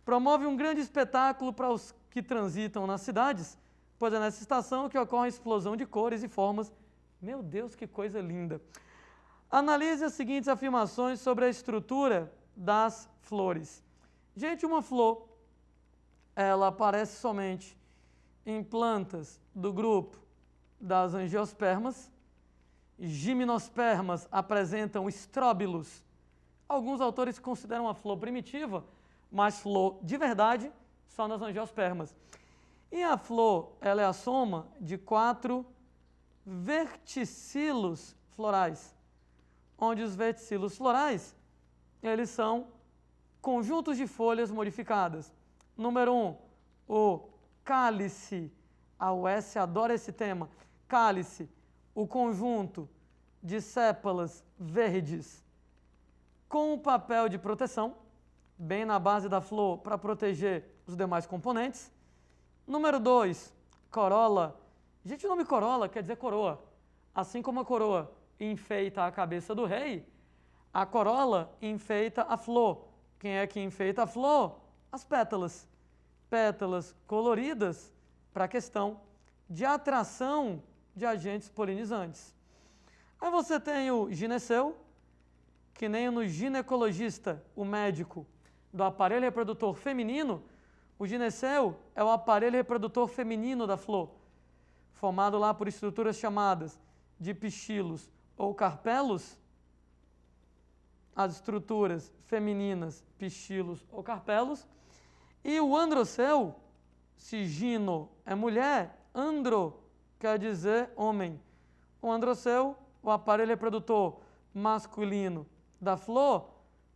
promove um grande espetáculo para os que transitam nas cidades, pois é nessa estação que ocorre a explosão de cores e formas. Meu Deus, que coisa linda! Analise as seguintes afirmações sobre a estrutura das flores. Gente, uma flor, ela aparece somente em plantas do grupo das angiospermas. Gimnospermas apresentam estróbilos. Alguns autores consideram a flor primitiva, mas flor de verdade só nas angiospermas. E a flor, ela é a soma de 4 verticilos florais, onde os verticilos florais, eles são conjuntos de folhas modificadas. Número 1, o cálice. A UES adora esse tema. Cálice, o conjunto de sépalas verdes com o papel de proteção, bem na base da flor para proteger os demais componentes. Número 2, corola. Gente, o nome corola quer dizer coroa. Assim como a coroa enfeita a cabeça do rei, a corola enfeita a flor. Quem é que enfeita a flor? As pétalas. Pétalas coloridas para a questão de atração de agentes polinizantes. Aí você tem o gineceu, que nem no ginecologista, o médico do aparelho reprodutor feminino, o gineceu é o aparelho reprodutor feminino da flor, formado lá por estruturas chamadas de pistilos ou carpelos. As estruturas femininas, pistilos ou carpelos. E o androceu, se gino é mulher, andro quer dizer homem. O androceu, o aparelho reprodutor masculino da flor,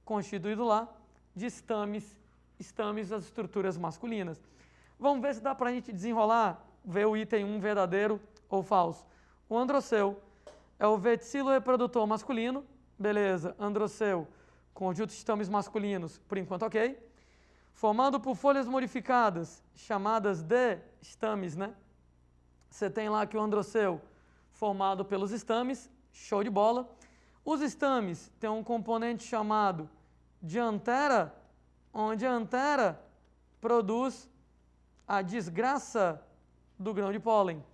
constituído lá de estames, as estruturas masculinas. Vamos ver se dá para a gente desenrolar, ver o item 1 verdadeiro ou falso. O androceu é o verticilo reprodutor masculino, beleza, androceu, conjunto de estames masculinos, por enquanto ok. Formado por folhas modificadas, chamadas de estames, né? Você tem lá que o androceu, formado pelos estames, show de bola. Os estames têm um componente chamado de antera, onde a antera produz a desgraça do grão de pólen.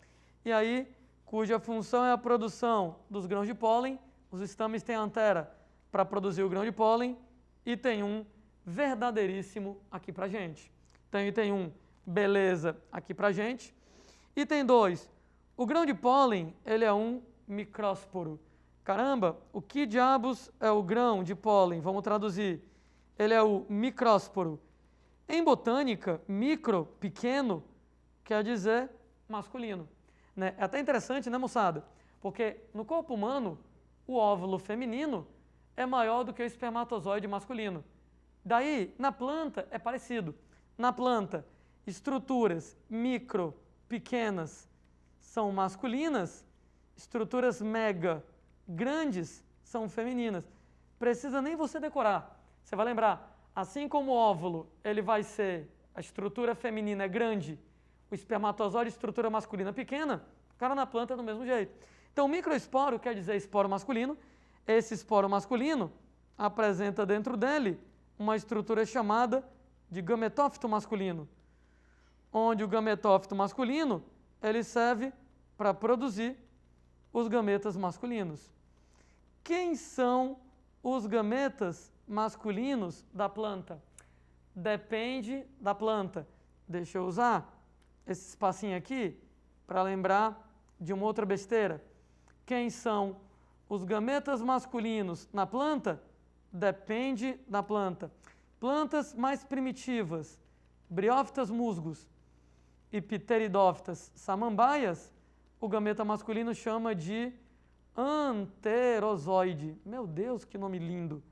E aí, cuja função é a produção dos grãos de pólen, os estames têm antera para produzir o grão de pólen e tem um verdadeiríssimo aqui pra gente. Então, item 1, beleza, aqui pra gente. Item 2, o grão de pólen, ele é um micrósporo. Caramba, o que diabos é o grão de pólen? Vamos traduzir. Ele é o micrósporo. Em botânica, micro, pequeno, quer dizer masculino. Né? É até interessante, né, moçada? Porque no corpo humano, o óvulo feminino é maior do que o espermatozoide masculino. Daí, na planta, é parecido. Na planta, estruturas micro, pequenas, são masculinas, estruturas mega, grandes, são femininas. Precisa nem você decorar. Você vai lembrar, assim como o óvulo, ele vai ser, a estrutura feminina é grande, o espermatozoide, estrutura masculina pequena, o cara na planta é do mesmo jeito. Então, microesporo quer dizer esporo masculino. Esse esporo masculino apresenta dentro dele uma estrutura chamada de gametófito masculino, onde o gametófito masculino ele serve para produzir os gametas masculinos. Quem são os gametas masculinos da planta? Depende da planta. Deixa eu usar esse espacinho aqui para lembrar de uma outra besteira. Quem são os gametas masculinos na planta? Depende da planta. Plantas mais primitivas, briófitas musgos e pteridófitas samambaias, o gameta masculino chama de anterozoide. Meu Deus, que nome lindo!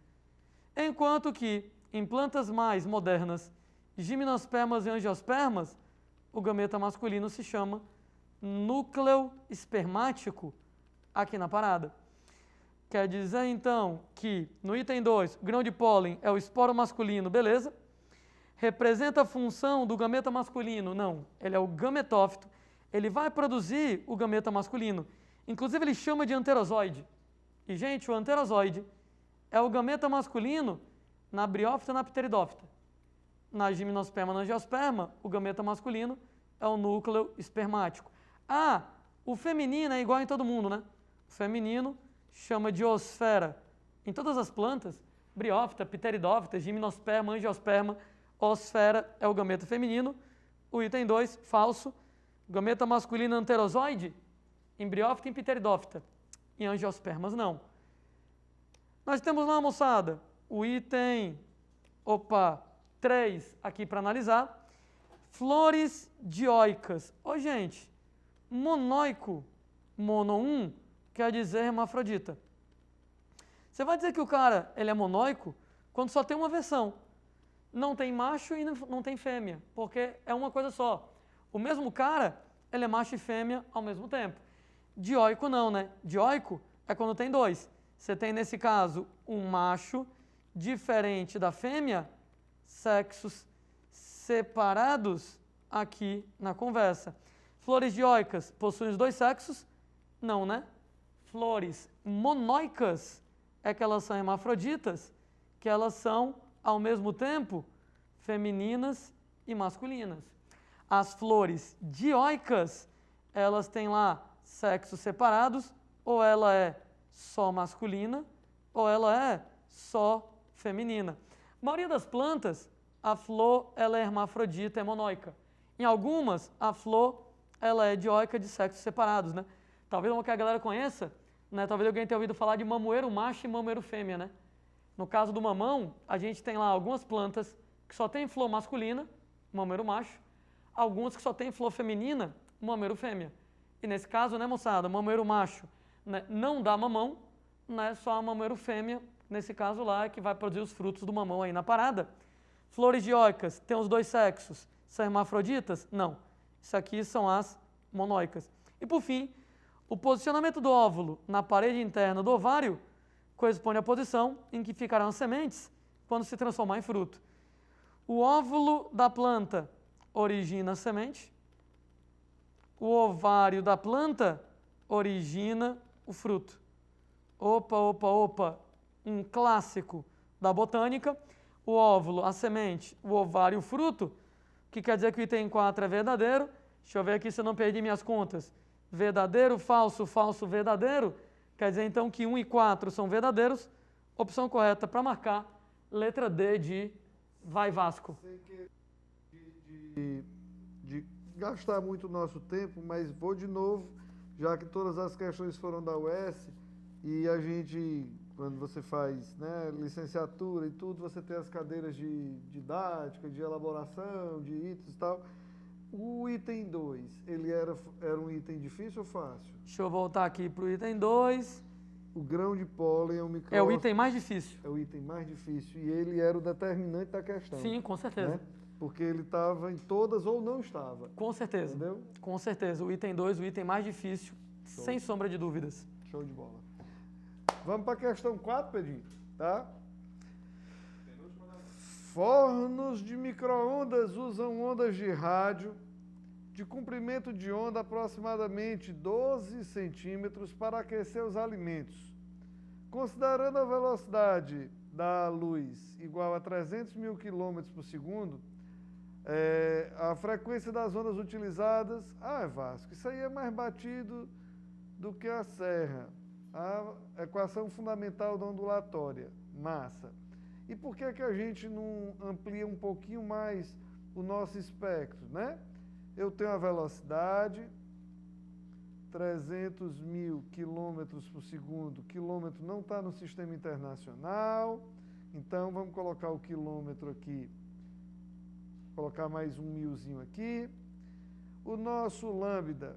Enquanto que em plantas mais modernas, gimnospermas e angiospermas, o gameta masculino se chama núcleo espermático aqui na parada. Quer dizer, então, que no item 2, o grão de pólen é o esporo masculino, beleza? Representa a função do gameta masculino? Não, ele é o gametófito. Ele vai produzir o gameta masculino. Inclusive, ele chama de anterozoide. E, gente, o anterozoide é o gameta masculino na briófita e na pteridófita. Na gimnosperma e na angiosperma, o gameta masculino é o núcleo espermático. Ah, o feminino é igual em todo mundo, né? O feminino chama de osfera. Em todas as plantas, briófita, pteridófita, gimnosperma, angiosperma, osfera é o gameta feminino. O item 2, falso. Gameta masculino anterozoide, em briófita e em pteridófita. Em angiospermas, não. Nós temos lá, moçada, o item 3 aqui para analisar. Flores dioicas. Ô, gente, monóico, mono 1, quer dizer hermafrodita. Você vai dizer que o cara ele é monóico quando só tem uma versão. Não tem macho e não tem fêmea, porque é uma coisa só. O mesmo cara, ele é macho e fêmea ao mesmo tempo. Dioico não, né? Dioico é quando tem dois. Você tem, nesse caso, um macho diferente da fêmea, sexos separados aqui na conversa. Flores dioicas possuem os dois sexos? Não, né? Flores monóicas é que elas são hermafroditas, que elas são, ao mesmo tempo, femininas e masculinas. As flores dioicas, elas têm lá sexos separados, ou ela é só masculina, ou ela é só feminina. A maioria das plantas, a flor ela é hermafrodita, é monóica. Em algumas, a flor ela é dioica de sexos separados, né? Talvez uma que a galera conheça, né? Talvez alguém tenha ouvido falar de mamoeiro macho e mamoeiro fêmea, né? No caso do mamão, a gente tem lá algumas plantas que só tem flor masculina, mamoeiro macho, algumas que só tem flor feminina, mamoeiro fêmea. E nesse caso, né, moçada, mamoeiro macho, né, não dá mamão, né, só a mamoeiro fêmea, nesse caso lá, é que vai produzir os frutos do mamão aí na parada. Flores dioicas, tem os dois sexos, são hermafroditas? Não. Isso aqui são as monóicas. E por fim, o posicionamento do óvulo na parede interna do ovário corresponde à posição em que ficarão as sementes quando se transformar em fruto. O óvulo da planta origina a semente, o ovário da planta origina o fruto. Opa, um clássico da botânica. O óvulo, a semente, o ovário, o fruto, que quer dizer que o item 4 é verdadeiro. Deixa eu ver aqui se eu não perdi minhas contas. Verdadeiro, falso, falso, verdadeiro. Quer dizer então que 1 e 4 são verdadeiros. Opção correta para marcar, letra D de vai Vasco. Sem querer de gastar muito o nosso tempo, mas vou de novo, já que todas as questões foram da UES e a gente, quando você faz, né, licenciatura e tudo, você tem as cadeiras de didática, de elaboração, de itens e tal. O item 2, ele era um item difícil ou fácil? Deixa eu voltar aqui para o item 2. O grão de pólen é o micróbio. É o item mais difícil. É o item mais difícil e ele era o determinante da questão. Sim, com certeza. Né? Porque ele estava em todas ou não estava. Com certeza. Entendeu? Com certeza. O item 2, o item mais difícil, Show. sem sombra de dúvidas. Show de bola. Vamos para a questão 4, Pedrinho, tá? Fornos de micro-ondas usam ondas de rádio de comprimento de onda aproximadamente 12 centímetros para aquecer os alimentos. Considerando a velocidade da luz igual a 300 mil km por segundo, a frequência das ondas utilizadas... Vasco, isso aí é mais batido do que a serra. A equação fundamental da ondulatória, massa. E por que que a gente não amplia um pouquinho mais o nosso espectro, né? Eu tenho a velocidade, 300 mil quilômetros por segundo. Quilômetro não está no sistema internacional, então vamos colocar o quilômetro aqui, colocar mais um milzinho aqui. O nosso lambda,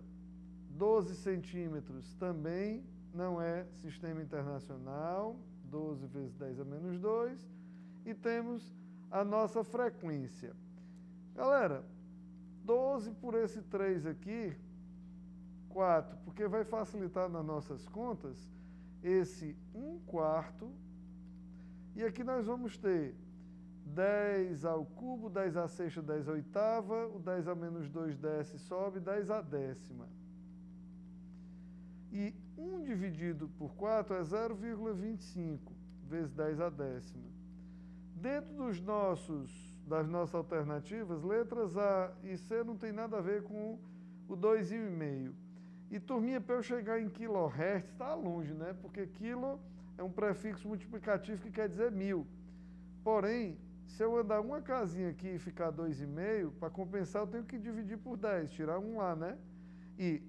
12 centímetros, também não é sistema internacional, 12 vezes 10 a menos 2. E temos a nossa frequência. Galera, 12 por esse 3 aqui, 4, porque vai facilitar nas nossas contas esse 1/4. E aqui nós vamos ter 10 ao cubo, 10 à sexta, 10 à oitava, o 10 a menos 2 desce e sobe, 10 à décima. E 1 dividido por 4 é 0,25 vezes 10 à décima. Dentro dos das nossas alternativas, letras A e C não tem nada a ver com o 2,5. E turminha, para eu chegar em quilohertz, está longe, né? Porque quilo é um prefixo multiplicativo que quer dizer 1000. Porém, se eu andar uma casinha aqui e ficar 2,5, para compensar eu tenho que dividir por 10, tirar um lá, né? E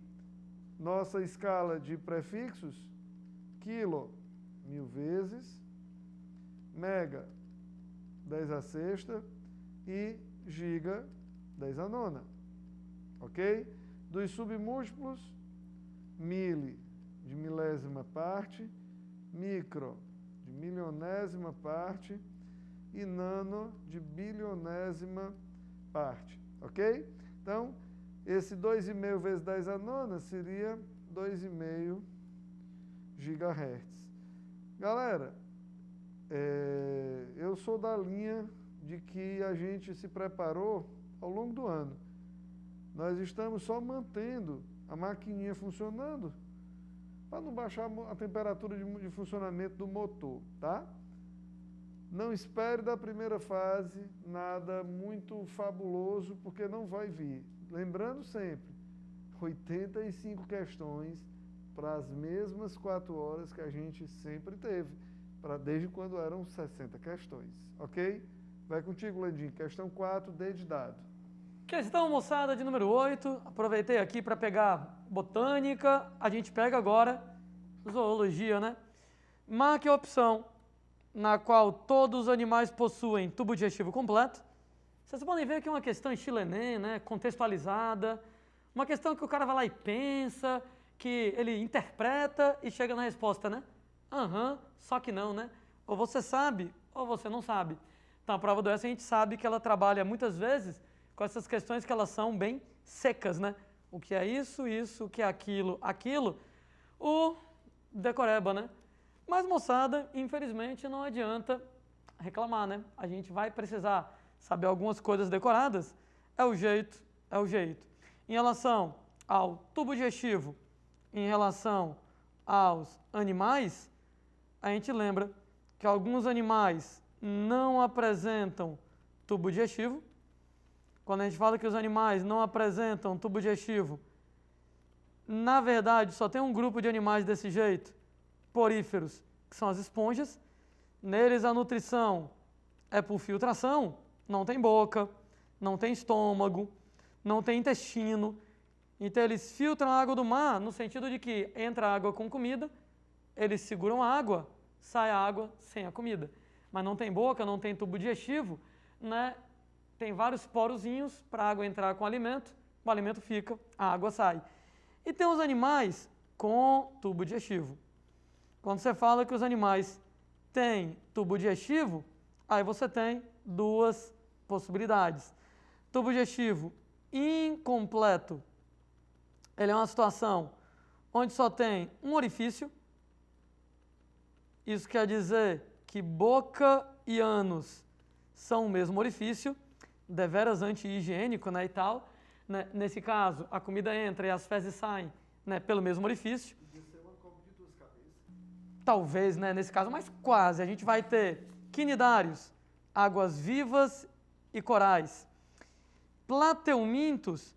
nossa escala de prefixos, quilo, 1000 vezes, mega, 10 à sexta, e giga, 10 à nona. Ok? Dos submúltiplos, mili, de milésima parte, micro, de milionésima parte, e nano, de bilionésima parte. Ok? Então, esse 2,5 vezes 10 à nona seria 2,5 gigahertz. Galera, eu sou da linha de que a gente se preparou ao longo do ano. Nós estamos só mantendo a maquininha funcionando para não baixar a temperatura de funcionamento do motor, tá? Não espere da primeira fase nada muito fabuloso, porque não vai vir. Lembrando sempre, 85 questões para as mesmas 4 horas que a gente sempre teve, desde quando eram 60 questões, ok? Vai contigo, Landinho. Questão 4, D de dado. Questão, moçada, de número 8. Aproveitei aqui para pegar botânica. A gente pega agora zoologia, né? Marque a opção na qual todos os animais possuem tubo digestivo completo. Vocês podem ver que é uma questão estilo Enem, né? Contextualizada. Uma questão que o cara vai lá e pensa, que ele interpreta e chega na resposta, né? Só que não, né? Ou você sabe, ou você não sabe. Então, a prova do S a gente sabe que ela trabalha muitas vezes com essas questões que elas são bem secas, né? O que é isso, o que é aquilo, o decoreba, né? Mas, moçada, infelizmente não adianta reclamar, né? A gente vai precisar saber algumas coisas decoradas, é o jeito. Em relação ao tubo digestivo, em relação aos animais, a gente lembra que alguns animais não apresentam tubo digestivo. Quando a gente fala que os animais não apresentam tubo digestivo, na verdade só tem um grupo de animais desse jeito, poríferos, que são as esponjas. Neles a nutrição é por filtração, não tem boca, não tem estômago, não tem intestino. Então eles filtram a água do mar no sentido de que entra água com comida, eles seguram a água, sai a água sem a comida. Mas não tem boca, não tem tubo digestivo, né? Tem vários porozinhos para a água entrar com o alimento fica, a água sai. E tem os animais com tubo digestivo. Quando você fala que os animais têm tubo digestivo, aí você tem duas possibilidades. Tubo digestivo incompleto, ele é uma situação onde só tem um orifício. Isso quer dizer que boca e ânus são o mesmo orifício, deveras anti-higiênico, né, e tal. Né? Nesse caso, a comida entra e as fezes saem, né, pelo mesmo orifício. Podia ser uma cobra de 2 cabeças. Talvez, né, nesse caso, mas quase. A gente vai ter quinidários, águas vivas e corais. Plateumintos,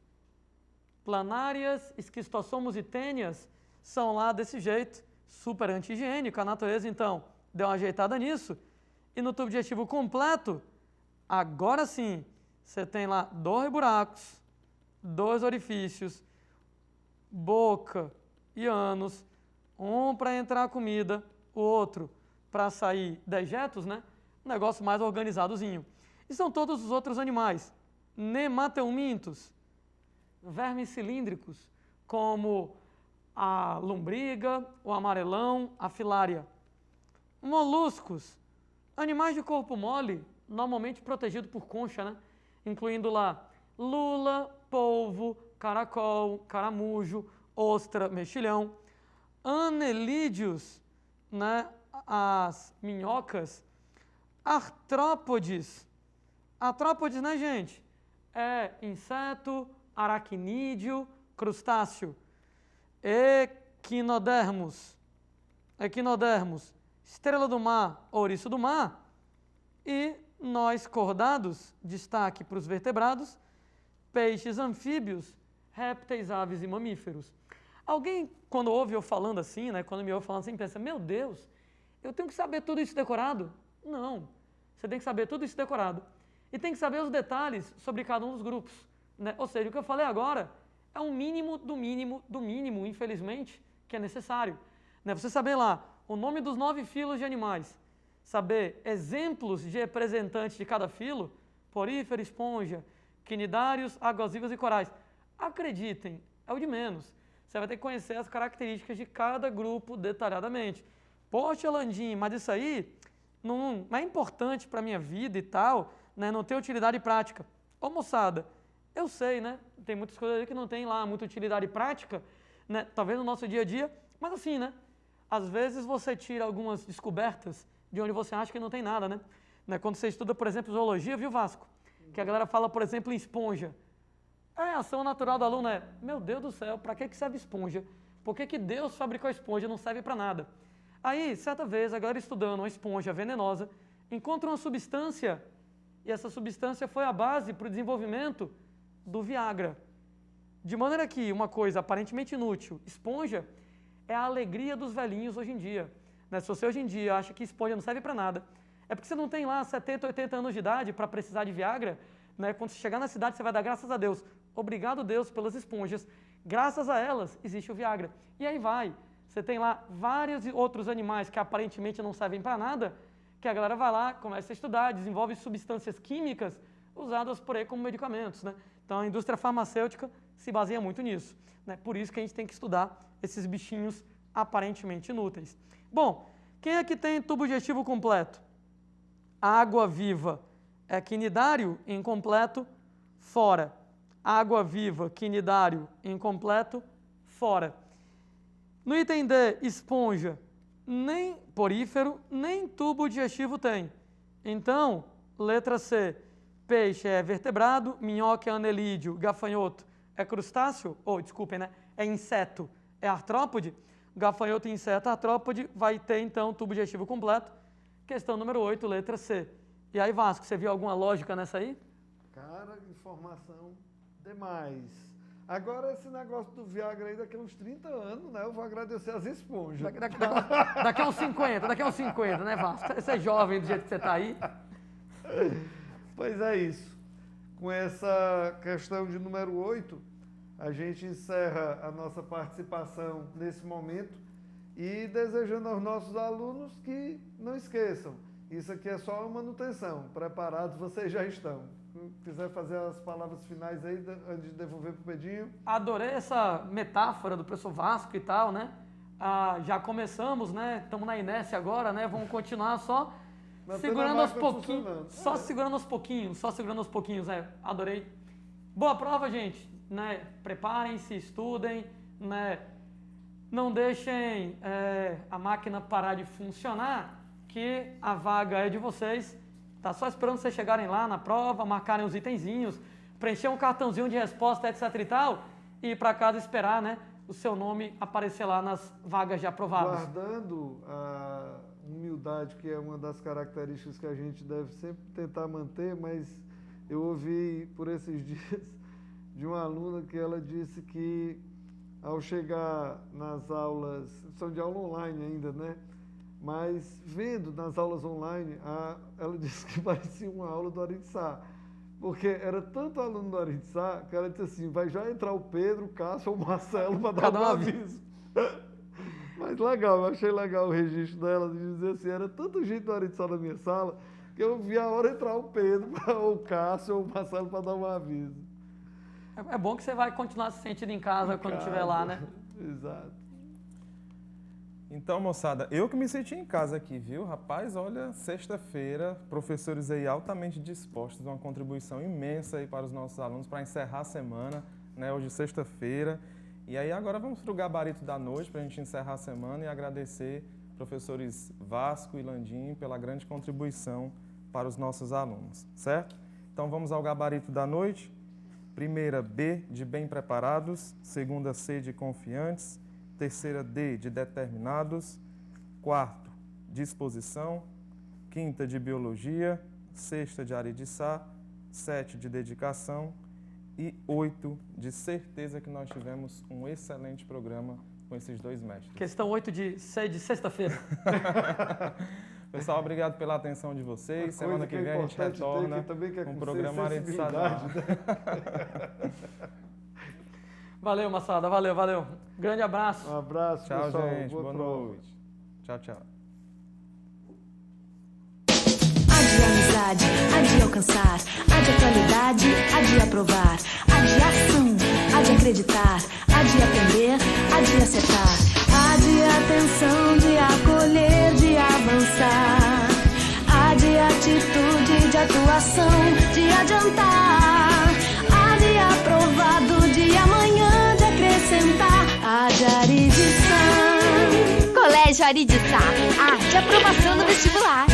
planárias, esquistossomos e tênias, são lá desse jeito, super anti-higiênico. A natureza, então, deu uma ajeitada nisso. E no tubo digestivo completo, agora sim, você tem lá 2 buracos, 2 orifícios, boca e ânus, um para entrar a comida, o outro para sair dejetos, né? Um negócio mais organizadozinho. E são todos os outros animais. Nemateumintos, vermes cilíndricos, como a lombriga, o amarelão, a filária. Moluscos, animais de corpo mole, normalmente protegido por concha, né? Incluindo lá lula, polvo, caracol, caramujo, ostra, mexilhão. Anelídeos, né? As minhocas. Artrópodes. Artrópodes, né, gente? É inseto, aracnídeo, crustáceo. Equinodermos. Estrela do mar, ouriço do mar. E nós cordados, destaque para os vertebrados, peixes, anfíbios, répteis, aves e mamíferos. Alguém, quando ouve eu falando assim, né, quando me ouve falando assim, pensa, meu Deus, eu tenho que saber tudo isso decorado? Não, você tem que saber tudo isso decorado. E tem que saber os detalhes sobre cada um dos grupos. Né? Ou seja, o que eu falei agora é um mínimo do mínimo do mínimo, infelizmente, que é necessário. Né? Você saber lá o nome dos 9 filos de animais, saber exemplos de representantes de cada filo, porífero, esponja, quinidários, águas-vivas e corais. Acreditem, é o de menos. Você vai ter que conhecer as características de cada grupo detalhadamente. Poxa, Landim, mas isso aí não é importante para a minha vida e tal, né? Não tem utilidade prática. Ô moçada, eu sei, né? Tem muitas coisas aí que não tem lá muita utilidade prática, né? Talvez no nosso dia a dia, mas assim, né? Às vezes você tira algumas descobertas de onde você acha que não tem nada, né? Quando você estuda, por exemplo, zoologia, viu, Vasco? Que a galera fala, por exemplo, em esponja. A ação natural do aluno é, meu Deus do céu, para que serve esponja? Por que Deus fabricou a esponja? Não serve para nada. Aí, certa vez, a galera estudando uma esponja venenosa, encontra uma substância, e essa substância foi a base para o desenvolvimento do Viagra. De maneira que uma coisa aparentemente inútil, esponja, é a alegria dos velhinhos hoje em dia. Né? Se você hoje em dia acha que esponja não serve para nada, é porque você não tem lá 70, 80 anos de idade para precisar de Viagra. Né? Quando você chegar na cidade, você vai dar graças a Deus. Obrigado, Deus, pelas esponjas. Graças a elas, existe o Viagra. E aí vai. Você tem lá vários outros animais que aparentemente não servem para nada, que a galera vai lá, começa a estudar, desenvolve substâncias químicas usadas por aí como medicamentos. Né? Então, a indústria farmacêutica se baseia muito nisso. Né? Por isso que a gente tem que estudar esses bichinhos aparentemente inúteis. Bom, quem é que tem tubo digestivo completo? Água viva é quinidário, incompleto, fora. Água viva, quinidário, incompleto, fora. No item D, esponja, nem porífero, nem tubo digestivo tem. Então, letra C, peixe é vertebrado, minhoca é anelídeo, gafanhoto é crustáceo, desculpem, né? É inseto, é artrópode. Gafanhoto, inseto, artrópode, vai ter então tubo digestivo completo. Questão número 8, letra C. E aí, Vasco, você viu alguma lógica nessa aí? Cara, informação demais. Agora, esse negócio do Viagra aí, daqui a uns 30 anos, né? Eu vou agradecer as esponjas. Daqui a uns 50, né, Vasco? Você é jovem do jeito que você está aí. Pois é isso. Com essa questão de número 8, a gente encerra a nossa participação nesse momento e desejando aos nossos alunos que não esqueçam, isso aqui é só uma manutenção. Preparados vocês já estão. Se quiser fazer as palavras finais aí, antes de devolver para o Pedinho. Adorei essa metáfora do professor Vasco e tal, né? Já começamos, né? Estamos na inércia agora, né? Vamos continuar só segurando aos pouquinhos. Segurando aos pouquinhos, adorei. Boa prova, gente. Né? Preparem-se, estudem, né? Não deixem a máquina parar de funcionar, que a vaga é de vocês. Tá só esperando vocês chegarem lá na prova, marcarem os itenzinhos, preencher um cartãozinho de resposta, etc e tal, e ir para casa esperar, né, o seu nome aparecer lá nas vagas de aprovados. Guardando a humildade, que é uma das características que a gente deve sempre tentar manter, mas eu ouvi por esses dias de uma aluna que ela disse que ao chegar nas aulas, são de aula online ainda, né? Mas vendo nas aulas online, ela disse que parecia uma aula do Aritzá, porque era tanto aluno do Aritzá que ela disse assim, vai já entrar o Pedro, o Cássio ou o Marcelo para dar um aviso. Mas legal, eu achei legal o registro dela, de dizer assim, era tanta gente do Aritzá na minha sala, que eu vi a hora entrar o Pedro, ou o Cássio ou o Marcelo para dar um aviso. É bom que você vai continuar se sentindo em casa quando estiver lá, né? Exato. Então, moçada, eu que me senti em casa aqui, viu? Rapaz, olha, sexta-feira, professores aí altamente dispostos, uma contribuição imensa aí para os nossos alunos para encerrar a semana, né? Hoje, sexta-feira. E aí, agora vamos para o gabarito da noite para a gente encerrar a semana e agradecer professores Vasco e Landim pela grande contribuição para os nossos alunos, certo? Então, vamos ao gabarito da noite. Primeira, B, de bem preparados. Segunda, C, de confiantes. Terceira, D, de determinados. Quarto, disposição. Quinta, de biologia. 6 de aridiçá, 7 de dedicação e 8 de certeza que nós tivemos um excelente programa com esses 2 mestres. Questão 8 de sexta-feira. Pessoal, obrigado pela atenção de vocês. Semana que vem a gente retorna com o programa Área de Sanar. Valeu, moçada. Valeu. Grande abraço. Um abraço, tchau, pessoal. gente. Boa prova. noite. Tchau. Há de amizade, há de alcançar, há de atualidade, há de aprovar, há de ação, há de acreditar, há de aprender, há de acertar, há de atenção, de acolher, de avançar, há de atitude, de atuação, de adiantar, há de aprovado, de amanhã, de acrescentar, há de aridiçar. Colégio Aridiçá, A de aprovação no vestibular.